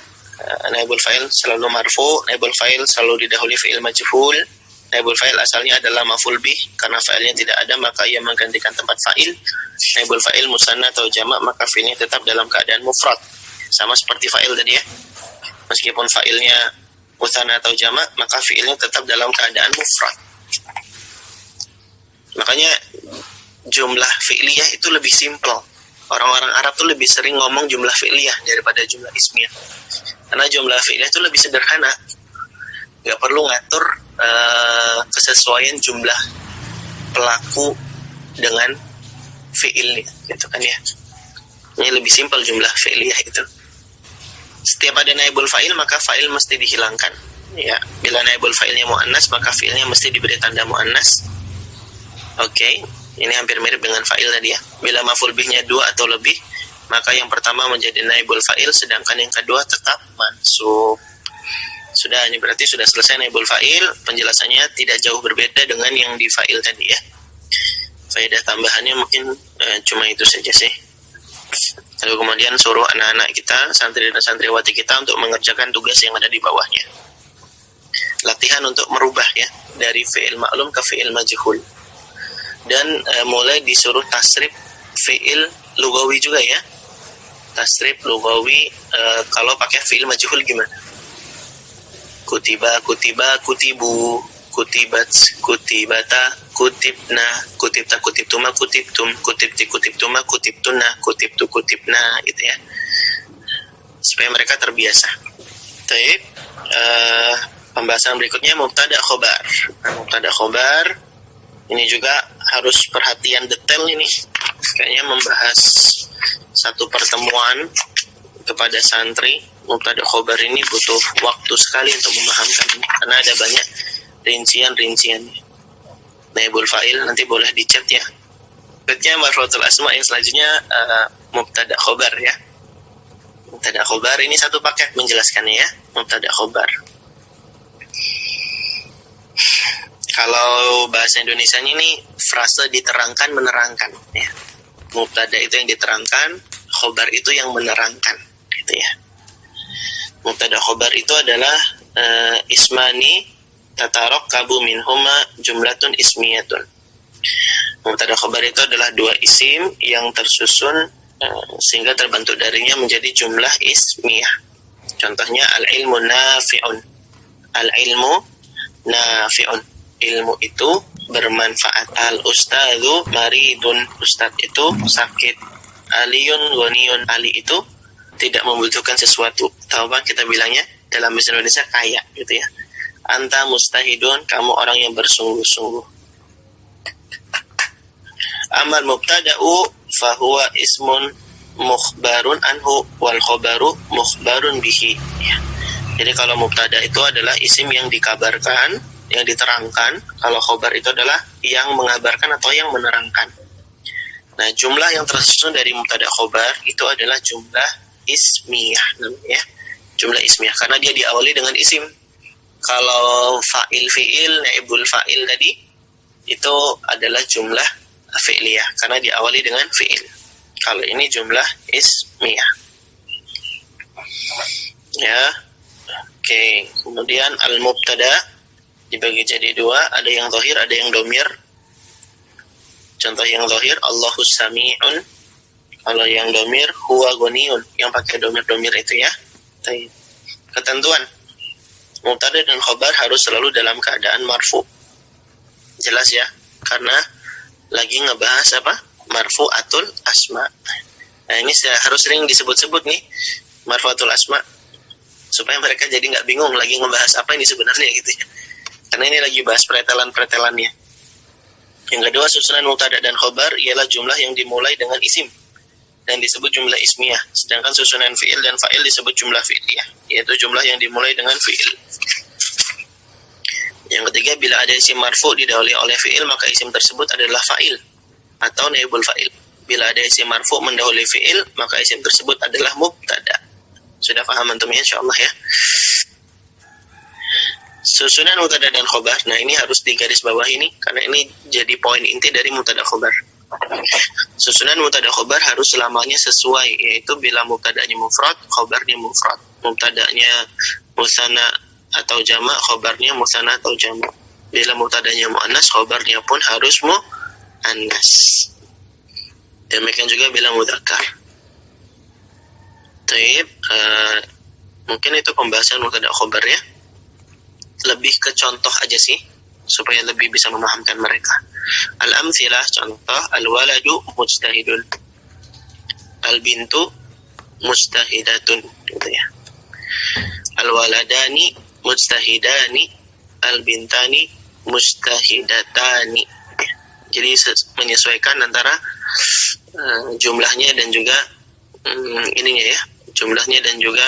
naibul fa'il selalu marfu, naibul fa'il selalu didahului fi'il majhul. Naibul fa'il asalnya adalah maf'ul bih, karena fa'ilnya tidak ada maka ia menggantikan tempat fa'il. Naibul fa'il musanna atau jamak maka fi'ilnya tetap dalam keadaan mufrad. Sama seperti fa'il tadi ya. Meskipun fa'ilnya musanna atau jamak, maka fi'ilnya tetap dalam keadaan mufrad. Makanya jumlah fi'liyah itu lebih simpel. Orang-orang Arab tuh lebih sering ngomong jumlah fi'liyah daripada jumlah ismiyah. Karena jumlah fi'liyah itu lebih sederhana. Gak perlu ngatur kesesuaian jumlah pelaku dengan fi'ilnya, gitu kan ya. Ini lebih simpel jumlah fi'liyah itu. Setiap ada naibul fa'il maka fa'il mesti dihilangkan. Ya, bila naibul fa'ilnya mu'annas maka fi'ilnya mesti diberi tanda mu'annas. Oke, ini hampir mirip dengan fa'il tadi ya. Bila maf'ul bihnya 2 atau lebih, maka yang pertama menjadi naibul fa'il, sedangkan yang kedua tetap mansub. Sudah, ini berarti sudah selesai naibul fa'il. Penjelasannya tidak jauh berbeda dengan yang di fa'il tadi ya. Faedah tambahannya mungkin cuma itu saja sih. Lalu kemudian suruh anak-anak kita, santri dan santriwati kita untuk mengerjakan tugas yang ada di bawahnya. Latihan untuk merubah ya, dari fi'il ma'lum ke fi'il majhul. Dan mulai disuruh tasrif fi'il lugawi juga ya. Tasrif lugawi kalau pakai fi'il majhul gimana? Kutiba, kutiba, kutibu, kutibat, kutibata, kutibna, kutibta, kutibtuma, kutibtum, kutibti, kutibtuma, kutibtuna, kutibtu, kutibna, gitu ya. Supaya mereka terbiasa. Baik. Pembahasan berikutnya mubtada khobar. Mubtada khobar ini juga harus perhatian detail ini. Kayaknya membahas satu pertemuan kepada santri. Mubtada khobar ini butuh waktu sekali untuk memahamkan, karena ada banyak rincian-rinciannya. Naibul fa'il nanti boleh dicat ya. Berikutnya marfu'atul asma yang selanjutnya mubtada khobar ya. Mubtada khobar ini satu paket menjelaskannya ya. Mubtada khobar. Kalau bahasa Indonesianya ini frase diterangkan menerangkan ya. Mubtada itu yang diterangkan, khobar itu yang menerangkan gitu ya. Mubtada khobar itu adalah ismani tatarakabu minhuma jumlatun ismiyatun. Mubtada khobar itu adalah dua isim yang tersusun sehingga terbentuk darinya menjadi jumlah ismiyah. Contohnya al-ilmu nafi'un. Al-ilmu nafi'un. Ilmu itu bermanfaat. Al-ustadzu maridun. Ustad itu sakit. Aliyun ghaniyun. Ali itu tidak membutuhkan sesuatu. Tahu apa kita bilangnya dalam bahasa Indonesia kaya gitu ya. Anta mustahidun, kamu orang yang bersungguh-sungguh. Amal mubtada'u fahuwa ismun mukhbarun anhu wal khobaru mukhbarun bihi. Ya. Jadi kalau mubtada itu adalah isim yang dikabarkan, yang diterangkan. Kalau khobar itu adalah yang mengabarkan atau yang menerangkan. Nah, jumlah yang tersusun dari mubtada khobar itu adalah jumlah ismiyah namanya. Jumlah ismiyah karena dia diawali dengan isim. Kalau fa'il fi'il, naibul fa'il tadi itu adalah jumlah fi'liyah karena diawali dengan fi'il. Kalau ini jumlah ismiyah. Ya. Oke, kemudian al-mubtada dibagi jadi dua, ada yang zahir, ada yang domir. Contoh yang zahir, Allahus sami'un. Kalau yang domir, huwa ghaniyun, yang pakai domir-domir itu ya. Ketentuan mubtada dan khobar harus selalu dalam keadaan marfu. Jelas ya? Karena lagi ngebahas apa? Marfu'atul asma. Nah, ini harus sering disebut-sebut nih marfu'atul asma supaya mereka jadi nggak bingung lagi ngebahas apa ini sebenarnya gitu ya. Karena ini lagi bahas pretelan-pretelannya. Yang kedua, susunan mubtada dan khobar ialah jumlah yang dimulai dengan isim dan disebut jumlah ismiyah. Sedangkan susunan fi'il dan fa'il disebut jumlah fi'liyah, yaitu jumlah yang dimulai dengan fi'il. Yang ketiga, bila ada isim marfu didahului oleh fi'il, maka isim tersebut adalah fa'il atau naibul fa'il. Bila ada isim marfu mendahului fi'il, maka isim tersebut adalah mubtada. Sudah paham antum ya, insyaallah ya. Susunan mubtada dan khobar. Nah, ini harus digaris bawah ini karena ini jadi poin inti dari mubtada khobar. Susunan mubtada khobar harus selamanya sesuai, yaitu bila mubtadanya mufrad, khobarnya mufrad. Mubtadanya musanna atau jamak, khobarnya musanna atau jamak. Bila mubtadanya muannas, khobarnya pun harus muannas. Demikian juga bila mudzakkar. Taib, mungkin itu pembahasan mubtada khobar ya. Lebih ke contoh aja sih supaya lebih bisa memahamkan mereka. Al-amtsilah, contoh, al-waladu mujtahidun, al-bintu mujtahidatun gitu ya. Al-waladani mujtahidani, al-bintani mujtahidatani. Jadi menyesuaikan antara jumlahnya dan juga ininya ya, jumlahnya dan juga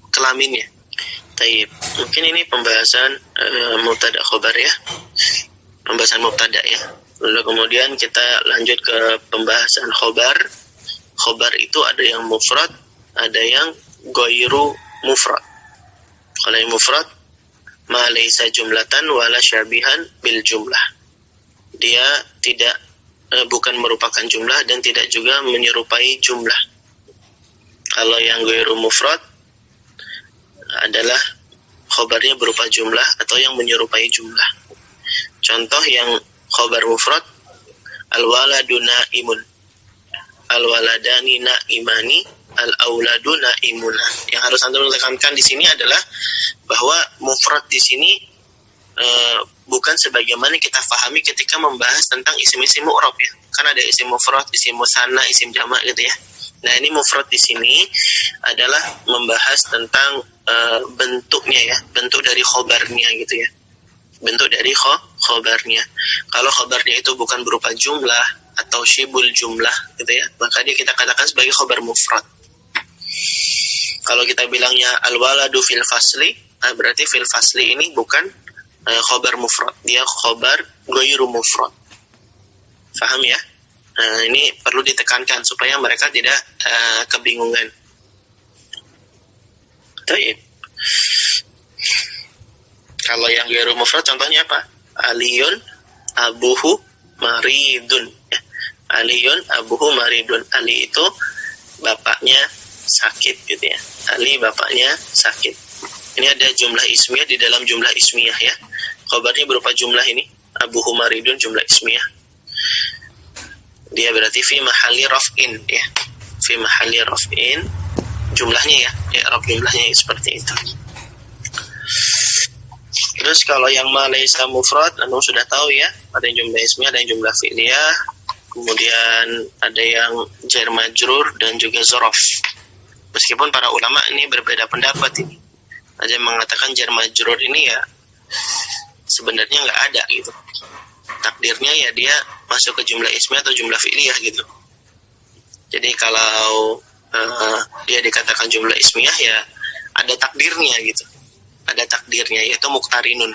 kelaminnya. Taib. Mungkin ini pembahasan mubtada khobar ya. Pembahasan mubtada ya. Lalu kemudian kita lanjut ke pembahasan khobar. Khobar itu ada yang mufrad, ada yang ghairu mufrad. Kalau yang mufrad, ma laisa jumlatan wala syabihan bil jumlah. Dia tidak bukan merupakan jumlah dan tidak juga menyerupai jumlah. Kalau yang ghairu mufrad adalah khobarnya berupa jumlah atau yang menyerupai jumlah. Contoh yang khobar mufrad, al-waladu na'imun, al-waladani na'imani, al-auladu na'imuna. Yang harus Anda tekankan di sini adalah bahwa mufrad di sini bukan sebagaimana kita fahami ketika membahas tentang isim-isim mu'rab ya. Kan ada isim mufrad, isim musanna, isim jamak gitu ya. Nah, ini mufrad di sini adalah membahas tentang bentuknya ya, bentuk dari khobarnya gitu ya. Bentuk dari khobarnya. Kalau khobarnya itu bukan berupa jumlah atau syibul jumlah gitu ya, maka dia kita katakan sebagai khobar mufrad. Kalau kita bilangnya al-waladu fil fasli, berarti fil fasli ini bukan khobar mufrad, dia khobar ghairu mufrad. Paham ya? Ini perlu ditekankan supaya mereka tidak kebingungan. Baik. Kalau yang ghairu mufrad contohnya apa? Aliyun abuhu maridun. Ya. Aliyun abuhu maridun. Ali itu bapaknya sakit gitu ya. Ali bapaknya sakit. Ini ada jumlah ismiyah di dalam jumlah ismiyah ya. Khabarnya berupa jumlah ini. Abuhu maridun jumlah ismiyah. Dia berarti fi mahalli raf'in ya. Fi mahalli raf'in jumlahnya ya. I'rab jumlahnya seperti itu. Terus kalau yang ma laisa mufrad, Anda sudah tahu ya, ada yang jumlah ismiyah, ada yang jumlah fi'liyah, kemudian ada yang jar majrur dan juga zorof. Meskipun para ulama ini berbeda pendapat ini. Ada yang mengatakan jar majrur ini ya sebenarnya nggak ada gitu. Takdirnya ya dia masuk ke jumlah ismiyah atau jumlah fi'liyah gitu. Jadi kalau dia dikatakan jumlah ismiyah ya ada takdirnya gitu. Ada takdirnya yaitu muqtarinun.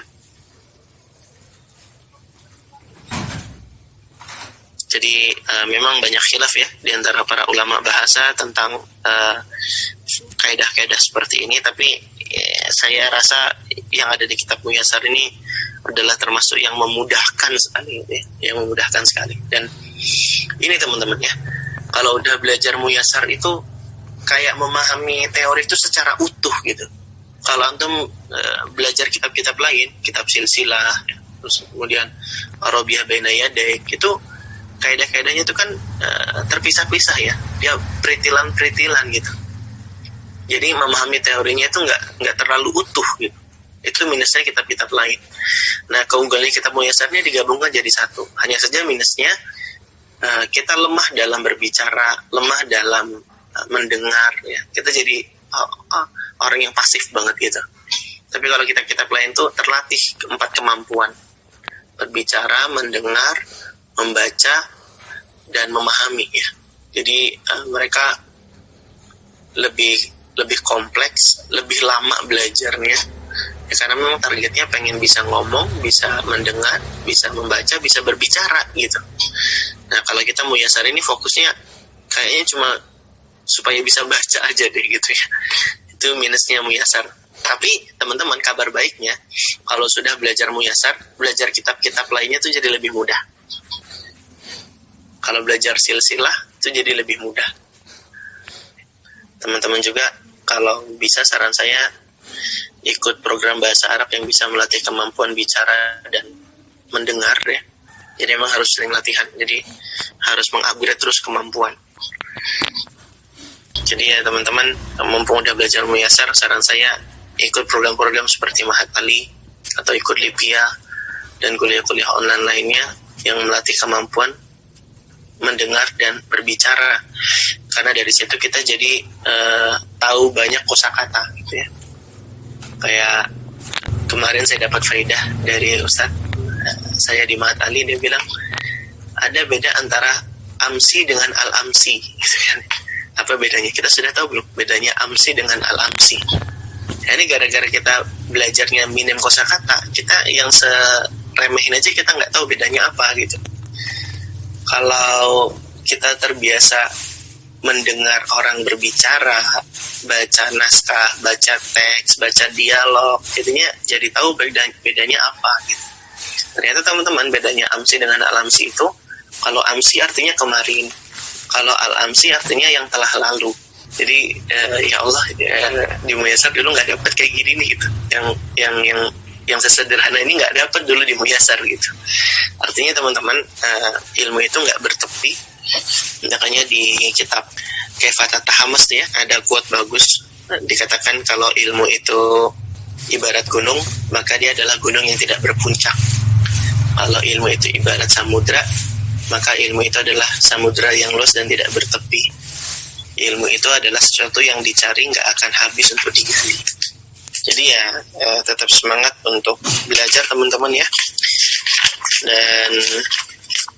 Jadi memang banyak khilaf ya di antara para ulama bahasa tentang kaidah-kaidah seperti ini, tapi saya rasa yang ada di kitab Muyassar ini adalah termasuk yang memudahkan sekali ya, yang memudahkan sekali. Dan ini teman-teman ya, kalau udah belajar Muyassar itu kayak memahami teori itu secara utuh gitu. Kalau antum belajar kitab-kitab lain, kitab silsilah, ya, terus kemudian Arabiyah Baina Yadaik, itu kaidah-kaidahnya itu kan terpisah-pisah ya, dia peritilan-peritilan gitu. Jadi memahami teorinya itu nggak terlalu utuh gitu. Itu minusnya kitab-kitab lain. Nah, keunggulan kitab Muyassarnya digabungkan jadi satu. Hanya saja minusnya kita lemah dalam berbicara, lemah dalam mendengar ya. Kita jadi orang yang pasif banget gitu. Tapi kalau kitab-kitab lain tuh terlatih 4 kemampuan: berbicara, mendengar, membaca, dan memahami ya. Jadi mereka lebih kompleks, lebih lama belajarnya ya, karena memang targetnya pengen bisa ngomong, bisa mendengar, bisa membaca, bisa berbicara gitu. Nah, kalau kita Muyassar ini fokusnya kayaknya cuma supaya bisa baca aja deh gitu ya. Itu minusnya Muyassar. Tapi teman-teman, kabar baiknya kalau sudah belajar Muyassar, belajar kitab-kitab lainnya tuh jadi lebih mudah. Kalau belajar silsilah itu jadi lebih mudah. Teman-teman juga kalau bisa, saran saya ikut program bahasa Arab yang bisa melatih kemampuan bicara dan mendengar ya. Jadi memang harus sering latihan. Jadi harus mengupgrade terus kemampuan. Jadi ya teman-teman, mumpung udah belajar Muyassar, saran saya ikut program-program seperti Mahat Ali atau ikut Lipia dan kuliah-kuliah online lainnya yang melatih kemampuan mendengar dan berbicara. Karena dari situ kita jadi tahu banyak kosakata gitu ya. Kayak kemarin saya dapat faedah dari Ustadz saya di Mahat Ali, dia bilang ada beda antara amsi dengan al-amsi gitu kan. Apa bedanya? Kita sudah tahu belum bedanya amsi dengan al-amsi? Ya, ini gara-gara kita belajarnya minim kosakata, kita yang seremehin aja kita nggak tahu bedanya apa gitu. Kalau kita terbiasa mendengar orang berbicara, baca naskah, baca teks, baca dialog, jadinya jadi tahu bedanya apa gitu. Ternyata teman-teman, bedanya amsi dengan al-amsi itu, kalau amsi artinya kemarin, kalau al-amsi artinya yang telah lalu. Jadi ya Allah, di Muyassar dulu nggak dapat kayak gini nih gitu. Yang sesederhana ini nggak dapat dulu di Muyassar gitu. Artinya teman-teman, ilmu itu nggak bertepi. Makanya di kitab Kaifa Tatahamas ya ada quote bagus, dikatakan kalau ilmu itu ibarat gunung, maka dia adalah gunung yang tidak berpuncak. Kalau ilmu itu ibarat samudra, maka ilmu itu adalah samudra yang luas dan tidak bertepi. Ilmu itu adalah sesuatu yang dicari, nggak akan habis untuk digali. Jadi ya tetap semangat untuk belajar teman-teman ya. Dan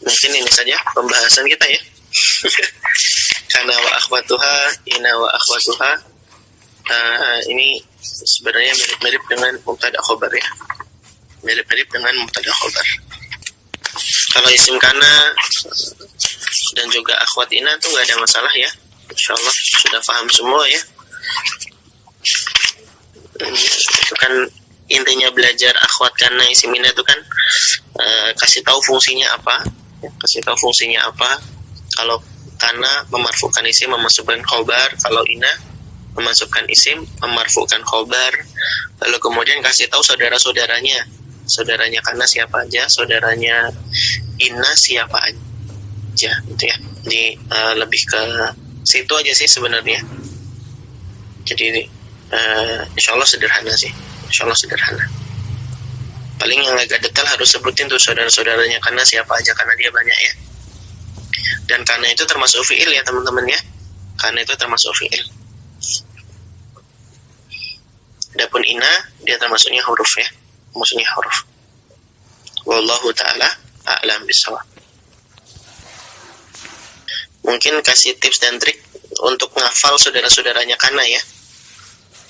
mungkin ini saja pembahasan kita ya. Kana wa akhwatuha, ina wa akhwatuha. Ini sebenarnya mirip-mirip dengan mubtada khobar ya. mirip-mirip dengan mubtada khobar. Kalau isim kana dan juga akhwat ina tuh nggak ada masalah ya, insyaallah sudah paham semua ya. Itu kan intinya belajar akhwat kana isim ina itu kan kasih tahu fungsinya apa, kasih tahu fungsinya apa. Kalau kana memarfukan isim memasukkan khobar, kalau ina memasukkan isim memarfukan khobar. Lalu kemudian kasih tahu saudaranya kana siapa aja, saudaranya ina siapa aja, gitu ya. Jadi lebih ke situ aja sih sebenarnya. Jadi insyaallah sederhana sih, insyaallah sederhana. Paling yang agak detail harus sebutin tuh saudara-saudaranya kana siapa aja, karena dia banyak ya. Dan kana itu termasuk fi'il ya teman-teman ya. Kana itu termasuk fi'il. Adapun ina dia termasuknya huruf ya, maksudnya huruf. Wallahu taala a'lam bishawab. Mungkin kasih tips dan trik untuk ngafal saudara-saudaranya kana ya.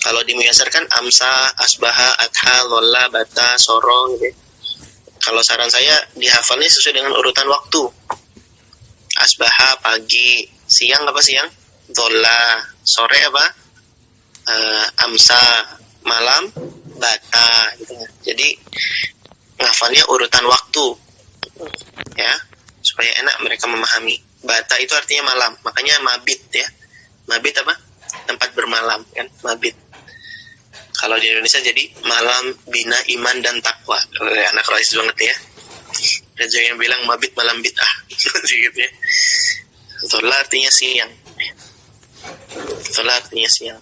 Kalau di Muyasar kan amsa, asbaha, adha, lola, bata, soro gitu. Kalau saran saya dihafalnya sesuai dengan urutan waktu. Asbaha pagi, siang apa siang? Dola, sore apa? Amsa, malam, bata gitu. Jadi ngafalnya urutan waktu ya, supaya enak mereka memahami. Bata itu artinya malam, makanya mabit ya. Mabit apa? Tempat bermalam kan, mabit. Kalau di Indonesia jadi malam bina iman dan takwa. Anak Rais banget ya. Ada yang bilang mabit malam bid'ah gitu ya. Zola artinya siang. Zola artinya siang,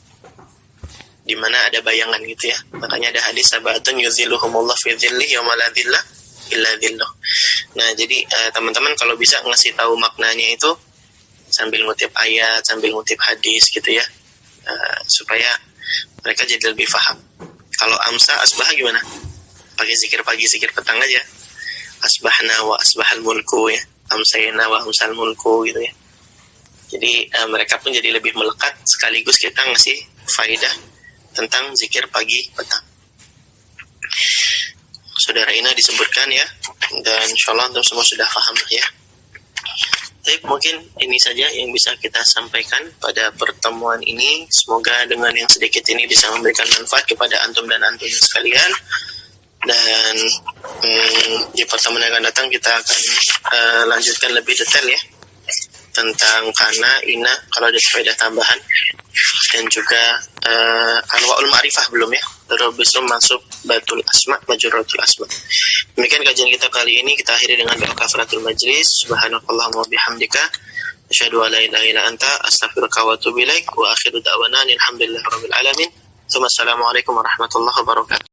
dimana ada bayangan gitu ya. Makanya ada hadis sabatun yuziluhumullah fi dzillihi yauma la dzilla illa dzilluh. Nah, jadi teman-teman kalau bisa ngasih tahu maknanya itu sambil ngutip ayat, sambil ngutip hadis gitu ya. Supaya mereka jadi lebih paham. Kalau amsa, asbah gimana? Pakai zikir pagi, zikir petang aja. Asbahna wa asbahal mulku ya. Amsayna wa amsal mulku gitu ya. Jadi mereka pun jadi lebih melekat, sekaligus kita ngasih faidah tentang zikir pagi petang. Saudara Ina disebutkan ya, dan insyaallah antum semua sudah paham ya. Tapi mungkin ini saja yang bisa kita sampaikan pada pertemuan ini. Semoga dengan yang sedikit ini bisa memberikan manfaat kepada antum dan antum sekalian. Dan di pertemuan yang akan datang kita akan lanjutkan lebih detail ya tentang kana, ina, kalau ada faedah tambahan, dan juga anwa'ul ma'rifah belum ya. Terus masuk batul asma, majuratul asma. Demikian kajian kita kali ini, kita akhiri dengan doa kafaratul majlis. Subhanakallahumma bihamdika asyhadu an la ilaha illa anta astaghfiruka wa atubu ilaik wa akhiru da'wana alhamdulillahirabbil alamin. Assalamualaikum warahmatullahi wabarakatuh.